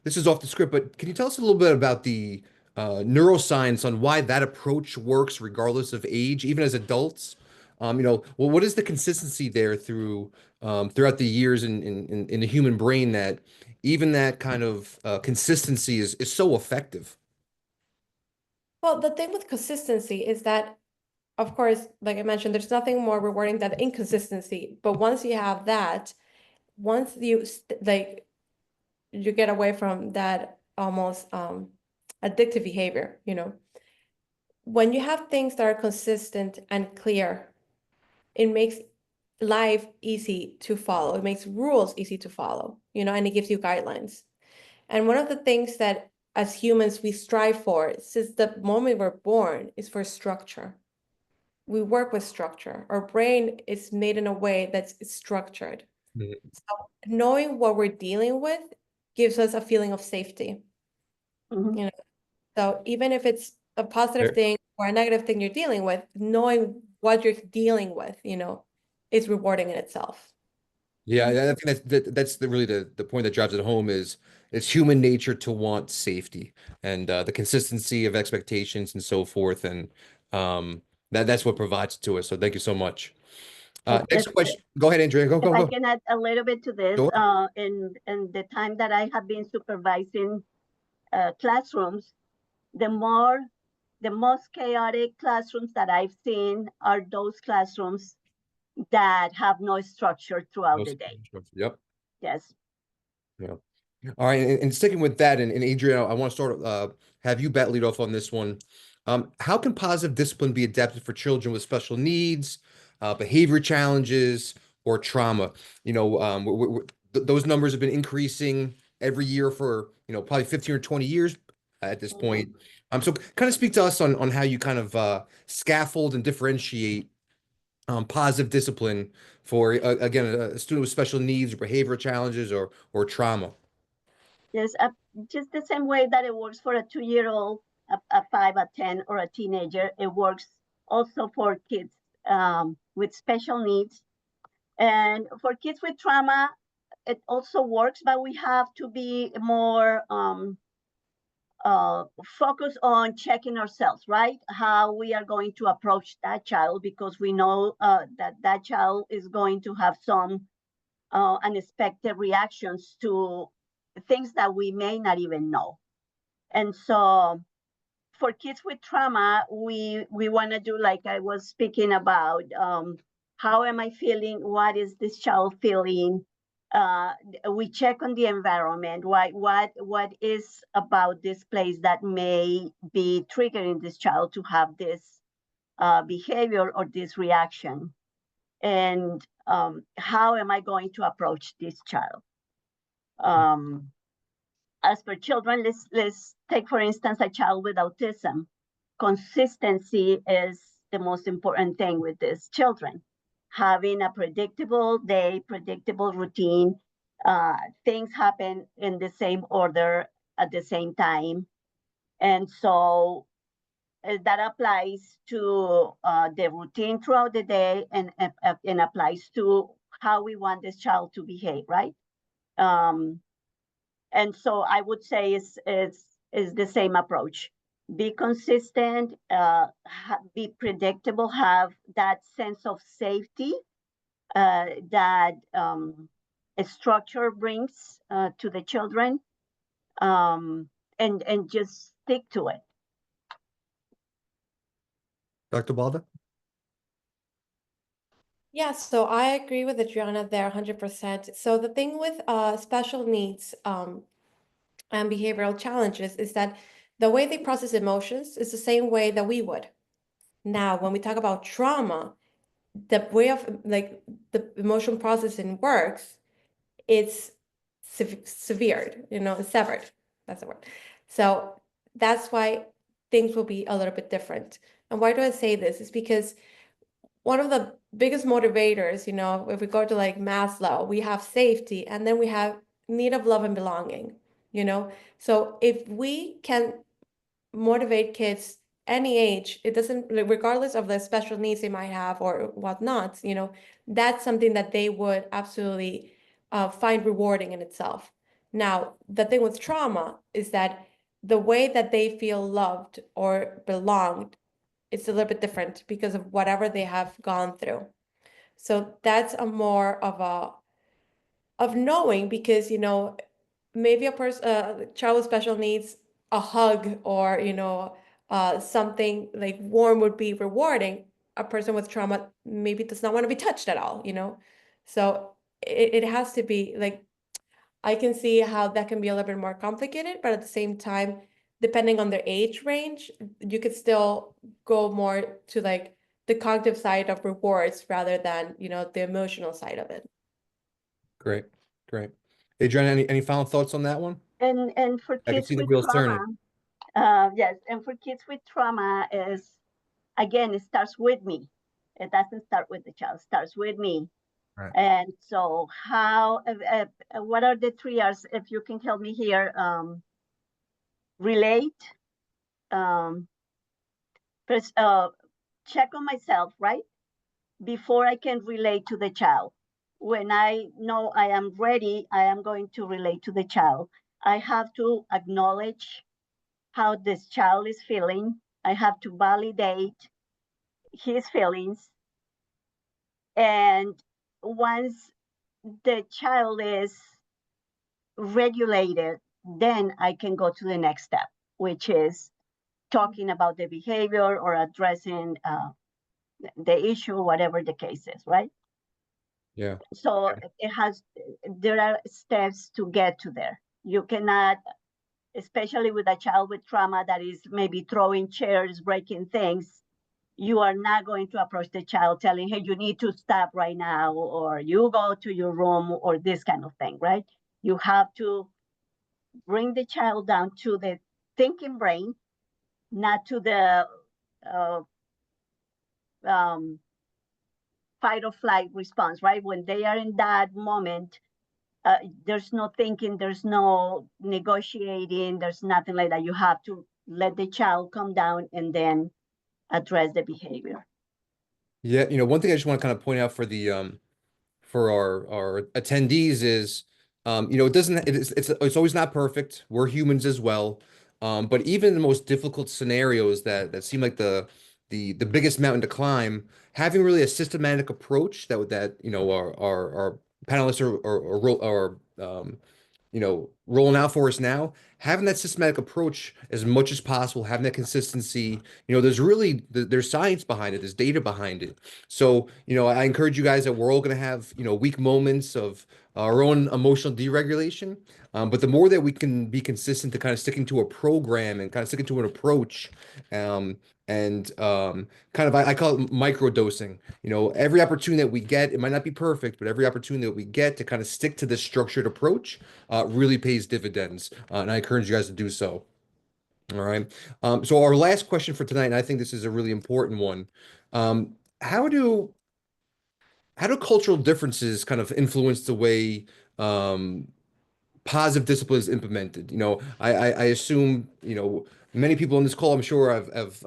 this is off the script, but can you tell us a little bit about the neuroscience on why that approach works regardless of age, even as adults? Well, what is the consistency there throughout the years in the human brain that even that kind of consistency is so effective? Well, the thing with consistency is that, of course, like I mentioned, there's nothing more rewarding than inconsistency. But once you have that, once you like you get away from that almost addictive behavior, when you have things that are consistent and clear, it makes life easy to follow. It makes rules easy to follow, and it gives you guidelines. And one of the things that as humans we strive for since the moment we're born is for structure. We work with structure. Our brain is made in a way that's structured. Mhm. So knowing what we're dealing with gives us a feeling of safety. Mhm. So even if it's a positive Fair. thing or a negative thing you're dealing with, knowing what you're dealing with, is rewarding in itself. Yeah, I think that's really the point that drives it home is it's human nature to want safety and the consistency of expectations and so forth, and that's what provides it to us. So thank you so much. Next question. Go ahead, Andrea. Go, If go, I go. can add a little bit to this, Sure. in the time that I have been supervising classrooms, the most chaotic classrooms that I've seen are those classrooms that have no structure throughout the day. Yep. Yes. Yeah. All right, and sticking with that, and Adriana, I want to start have you lead off on this one. How can positive discipline be adapted for children with special needs, behavior challenges, or trauma? Those numbers have been increasing every year for probably 15 or 20 years at this point. So kind of speak to us on how you kind of scaffold and differentiate positive discipline for again a student with special needs or behavioral challenges or trauma. Yes, just the same way that it works for a 2-year-old, a 5, a 10, or a teenager, it works also for kids with special needs. And for kids with trauma, it also works, but we have to be more focused on checking ourselves, right? How we are going to approach that child, because we know that child is going to have some unexpected reactions to things that we may not even know. And so for kids with trauma, we want to do, like I was speaking about, how am I feeling? What is this child feeling? We check on the environment. What is about this place that may be triggering this child to have this behavior or this reaction? And how am I going to approach this child? As for children, let's take, for instance, a child with autism. Consistency is the most important thing with these children. Having a predictable day, predictable routine, things happen in the same order at the same time. And so that applies to the routine throughout the day, and applies to how we want this child to behave, right? And so I would say is the same approach. Be consistent, be predictable, have that sense of safety that a structure brings to the children, and just stick to it. Dr. Balda? Yeah, so I agree with Adriana there 100%. So the thing with special needs and behavioral challenges is that the way they process emotions is the same way that we would. Now, when we talk about trauma, the way of like the emotion processing works, it's severed, severed. That's the word. So that's why things will be a little bit different. And why do I say this? Is because one of the biggest motivators, if we go to like Maslow, we have safety, and then we have need of love and belonging, So if we can motivate kids any age, it doesn't, regardless of the special needs they might have or whatnot, that's something that they would absolutely find rewarding in itself. Now, the thing with trauma is that the way that they feel loved or belonged, it's a little bit different because of whatever they have gone through. So that's a more of knowing, because maybe a child with special needs, a hug or something like warm would be rewarding. A person with trauma maybe does not want to be touched at all, so it has to be like, I can see how that can be a little bit more complicated, but at the same time, depending on their age range, you could still go more to like the cognitive side of rewards rather than, you know, the emotional side of it. Great, great. Adriana, any final thoughts on that one? And for I can kids see the with wheels trauma, turning. yes, and for kids with trauma is, again, it starts with me. It doesn't start with the child, it starts with me. Right. And so how, what are the 3 R's, if you can help me here? Relate, first, check on myself, right? Before I can relate to the child. When I know I am ready, I am going to relate to the child. I have to acknowledge how this child is feeling. I have to validate his feelings. And once the child is regulated, then I can go to the next step, which is talking about the behavior or addressing the issue, whatever the case is, right? Yeah. So there are steps to get to there. You cannot, especially with a child with trauma that is maybe throwing chairs, breaking things, you are not going to approach the child telling, hey, you need to stop right now, or you go to your room, or this kind of thing, right? You have to bring the child down to the thinking brain, not to the fight or flight response, right? When they are in that moment, there's no thinking, there's no negotiating, there's nothing like that. You have to let the child come down and then address the behavior. Yeah, one thing I just want to kind of point out for our attendees is it doesn't it's always not perfect. We're humans as well. But even in the most difficult scenarios that seem like the biggest mountain to climb, having really a systematic approach that our panelists are rolling out for us now, having that systematic approach as much as possible, having that consistency, there's science behind it, there's data behind it. So, I encourage you guys that we're all going to have, weak moments of our own emotional deregulation. But the more that we can be consistent to kind of sticking to a program and kind of sticking to an approach, kind of, I call it micro dosing. Every opportunity that we get, it might not be perfect, but every opportunity that we get to kind of stick to this structured approach really pays dividends. And I encourage you guys to do so. All right. So our last question for tonight, and I think this is a really important one. How do cultural differences kind of influence the way positive discipline is implemented? I assume, many people on this call, I'm sure, have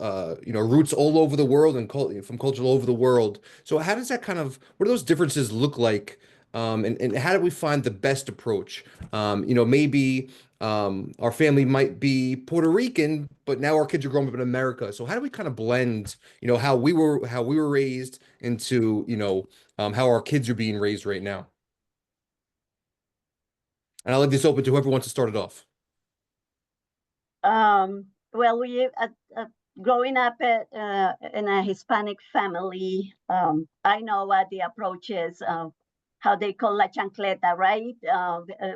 roots all over the world and from culture all over the world. So how does that what do those differences look like? And how do we find the best approach? Maybe our family might be Puerto Rican, but now our kids are growing up in America. So how do we kind of blend, how we were raised into, how our kids are being raised right now? And I'll leave this open to whoever wants to start it off. Well, growing up in a Hispanic family, I know what the approach is, how they call la chancleta, right?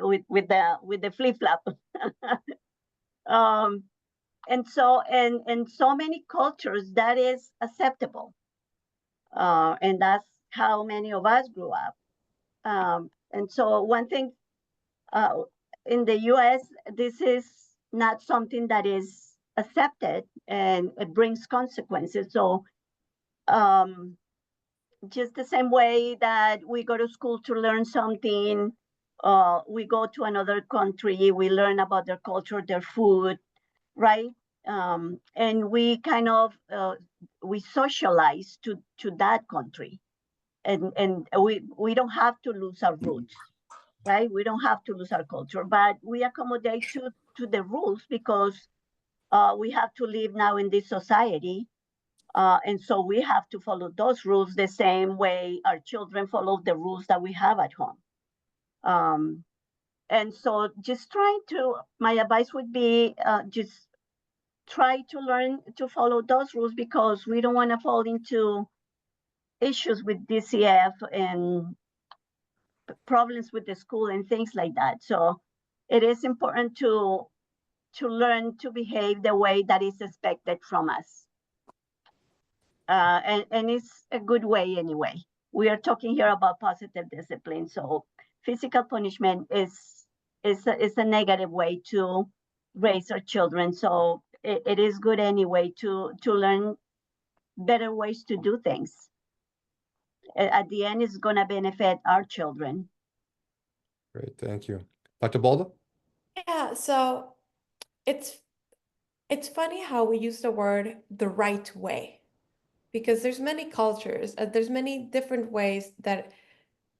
With the flip flop. And so in so many cultures that is acceptable, and that's how many of us grew up. And so one thing. In the US, this is not something that is accepted, and it brings consequences. So just the same way that we go to school to learn something, we go to another country, we learn about their culture, their food, right? And we kind of, we socialize to that country. And we don't have to lose our roots. Right? We don't have to lose our culture, but we accommodate to the rules because we have to live now in this society. And so we have to follow those rules the same way our children follow the rules that we have at home. And so my advice would be just try to learn to follow those rules, because we don't want to fall into issues with DCF and problems with the school and things like that. So it is important to learn to behave the way that is expected from us. and it's a good way anyway. We are talking here about positive discipline, so physical punishment is a negative way to raise our children. So it is good anyway to learn better ways to do things. At the end, it's going to benefit our children. Great, thank you. Dr. Balda? Yeah, so it's funny how we use the word the right way, because there's many cultures, there's many different ways that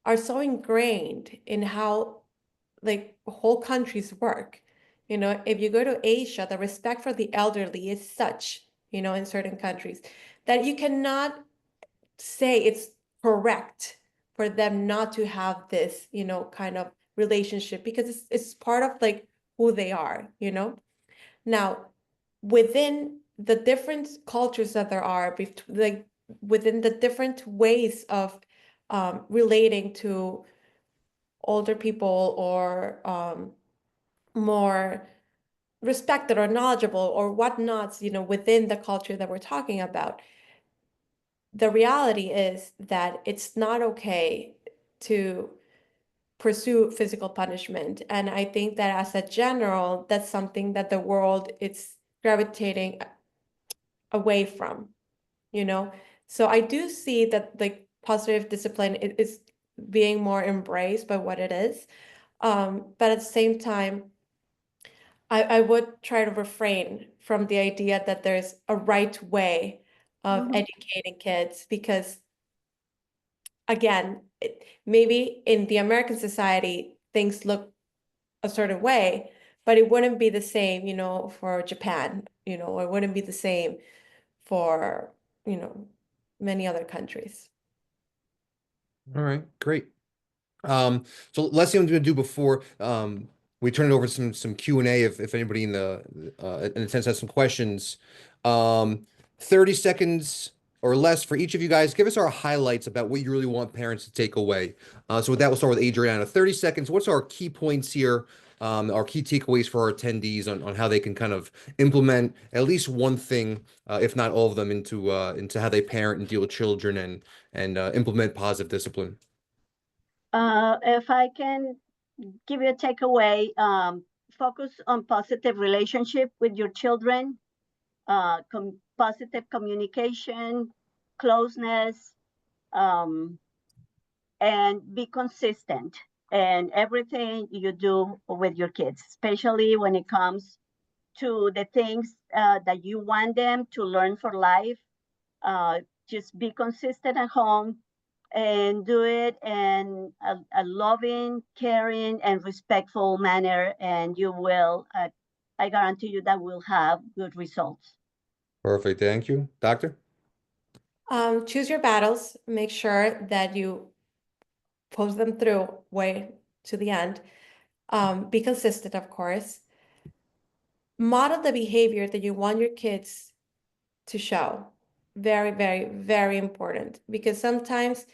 are so ingrained in how like whole countries work. You know, if you go to Asia, the respect for the elderly is such, you know, in certain countries that you cannot say it's correct for them not to have this, you know, kind of relationship, because it's part of like who they are, you know. Now, within the different cultures that there are, like within the different ways of relating to older people, or more respected or knowledgeable or whatnots, you know, within the culture that we're talking about, the reality is that it's not okay to pursue physical punishment. And I think that as a general, that's something that the world is gravitating away from, you know? So I do see that like positive discipline is being more embraced by what it is. But at the same time, I would try to refrain from the idea that there's a right way of educating kids, because again, maybe in the American society, things look a certain way, but it wouldn't be the same, you know, for Japan, you know, or it wouldn't be the same for, you know, many other countries. All right, great. So let's see what I'm going to do before we turn it over to some Q&A if anybody in the in attendance has some questions. 30 seconds or less for each of you guys. Give us our highlights about what you really want parents to take away. So with that, we'll start with Adriana. 30 seconds. What's our key points here? Our key takeaways for our attendees on how they can kind of implement at least one thing, if not all of them, into how they parent and deal with children and implement positive discipline. If I can give you a takeaway, focus on positive relationship with your children, positive communication, closeness, um, and be consistent in everything you do with your kids, especially when it comes to the things that you want them to learn for life. Just be consistent at home and do it in a loving, caring, and respectful manner, and you will, I guarantee you that will have good results. Perfect. Thank you. Doctor? Choose your battles. Make sure that you pose them through way to the end. Be consistent, of course. Model the behavior that you want your kids to show. Very, very, very important, because sometimes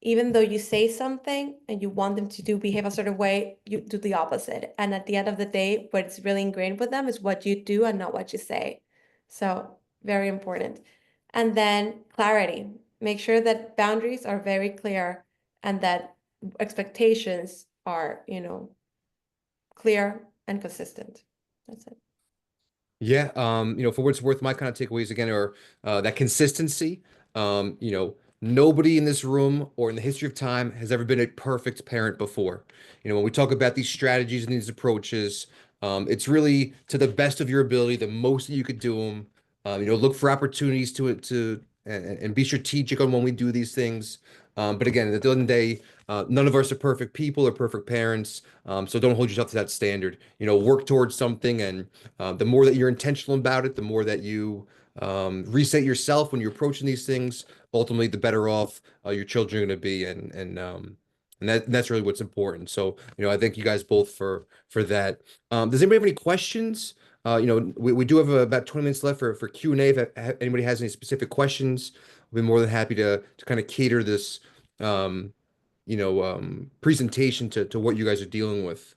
even though you say something and you want them to behave a certain way, you do the opposite. And at the end of the day, what's really ingrained with them is what you do and not what you say. So very important. And then clarity. Make sure that boundaries are very clear and that expectations are, you know, clear and consistent. That's it. Yeah, for what it's worth, my kind of takeaways again are that consistency. Nobody in this room or in the history of time has ever been a perfect parent before. When we talk about these strategies and these approaches, it's really to the best of your ability, the most that you could do them. Look for opportunities and be strategic on when we do these things. But again, at the end of the day, none of us are perfect people or perfect parents. So don't hold yourself to that standard. Work towards something, and the more that you're intentional about it, the more that you reset yourself when you're approaching these things, ultimately, the better off your children are going to be, and that's really what's important. So, I thank you guys both for that. Does anybody have any questions? We do have about 20 minutes left for Q&A. If anybody has any specific questions, we'll be more than happy to kind of cater this presentation to what you guys are dealing with.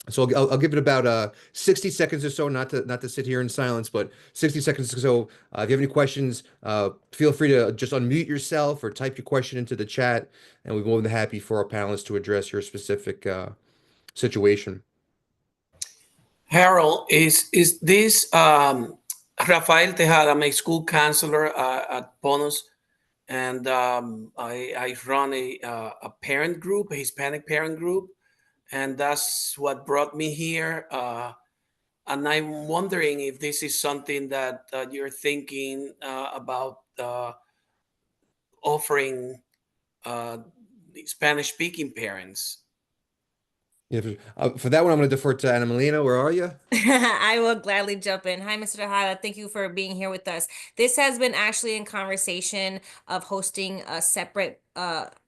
So I'll give it about 60 seconds or so, not to sit here in silence, but 60 seconds or so. If you have any questions, feel free to just unmute yourself or type your question into the chat, and we're more than happy for our panelists to address your specific situation. Harold, is this Rafael Tejada, I'm a school counselor at Bonus, and I run a parent group, a Hispanic parent group, and that's what brought me here. And I'm wondering if this is something that you're thinking about offering Spanish-speaking parents. Yeah, for that one, I'm going to defer to Ana Melina. Where are you? I will gladly jump in. Hi, Mr. Tejada. Thank you for being here with us. This has been actually in conversation of hosting a separate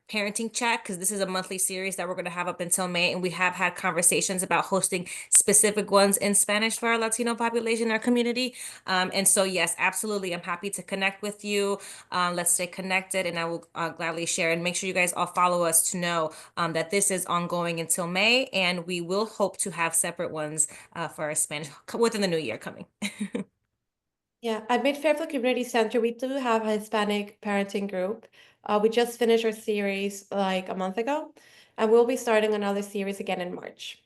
parenting chat, because this is a monthly series that we're going to have up until May, and we have had conversations about hosting specific ones in Spanish for our Latino population in our community. And so yes, absolutely, I'm happy to connect with you. Let's stay connected, and I will gladly share, and make sure you guys all follow us to know that this is ongoing until May, and we will hope to have separate ones for our Spanish within the new year coming. Yeah, at Mid-Fairfield Community Center, we do have a Hispanic parenting group. We just finished our series like a month ago, and we'll be starting another series again in March.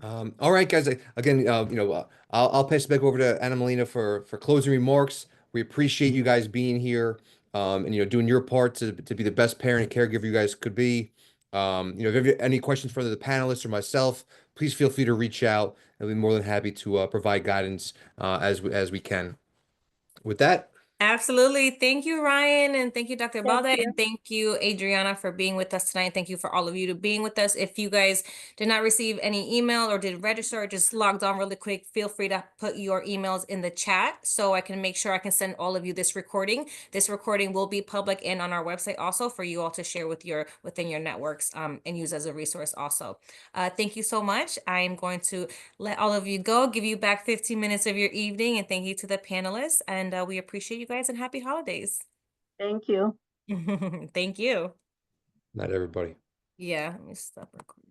All right, guys. Again, I'll pass it back over to Ana Melina for closing remarks. We appreciate you guys being here, and doing your part to be the best parent and caregiver you guys could be. If you have any questions for the panelists or myself, please feel free to reach out, and we'll be more than happy to provide guidance as we can. With that. Absolutely. Thank you, Ryan, and thank you, Dr. Thank Balda, you. and thank you, Adriana, for being with us tonight. Thank you for all of you to being with us. If you guys did not receive any email or did register or just logged on really quick, feel free to put your emails in the chat so I can make sure I can send all of you this recording. This recording will be public and on our website also for you all to share within your networks and use as a resource also. Thank you so much. I'm going to let all of you go, give you back 15 minutes of your evening, and thank you to the panelists. And we appreciate you guys, and happy holidays. Thank you. Thank you. Not everybody. Yeah, let me stop recording.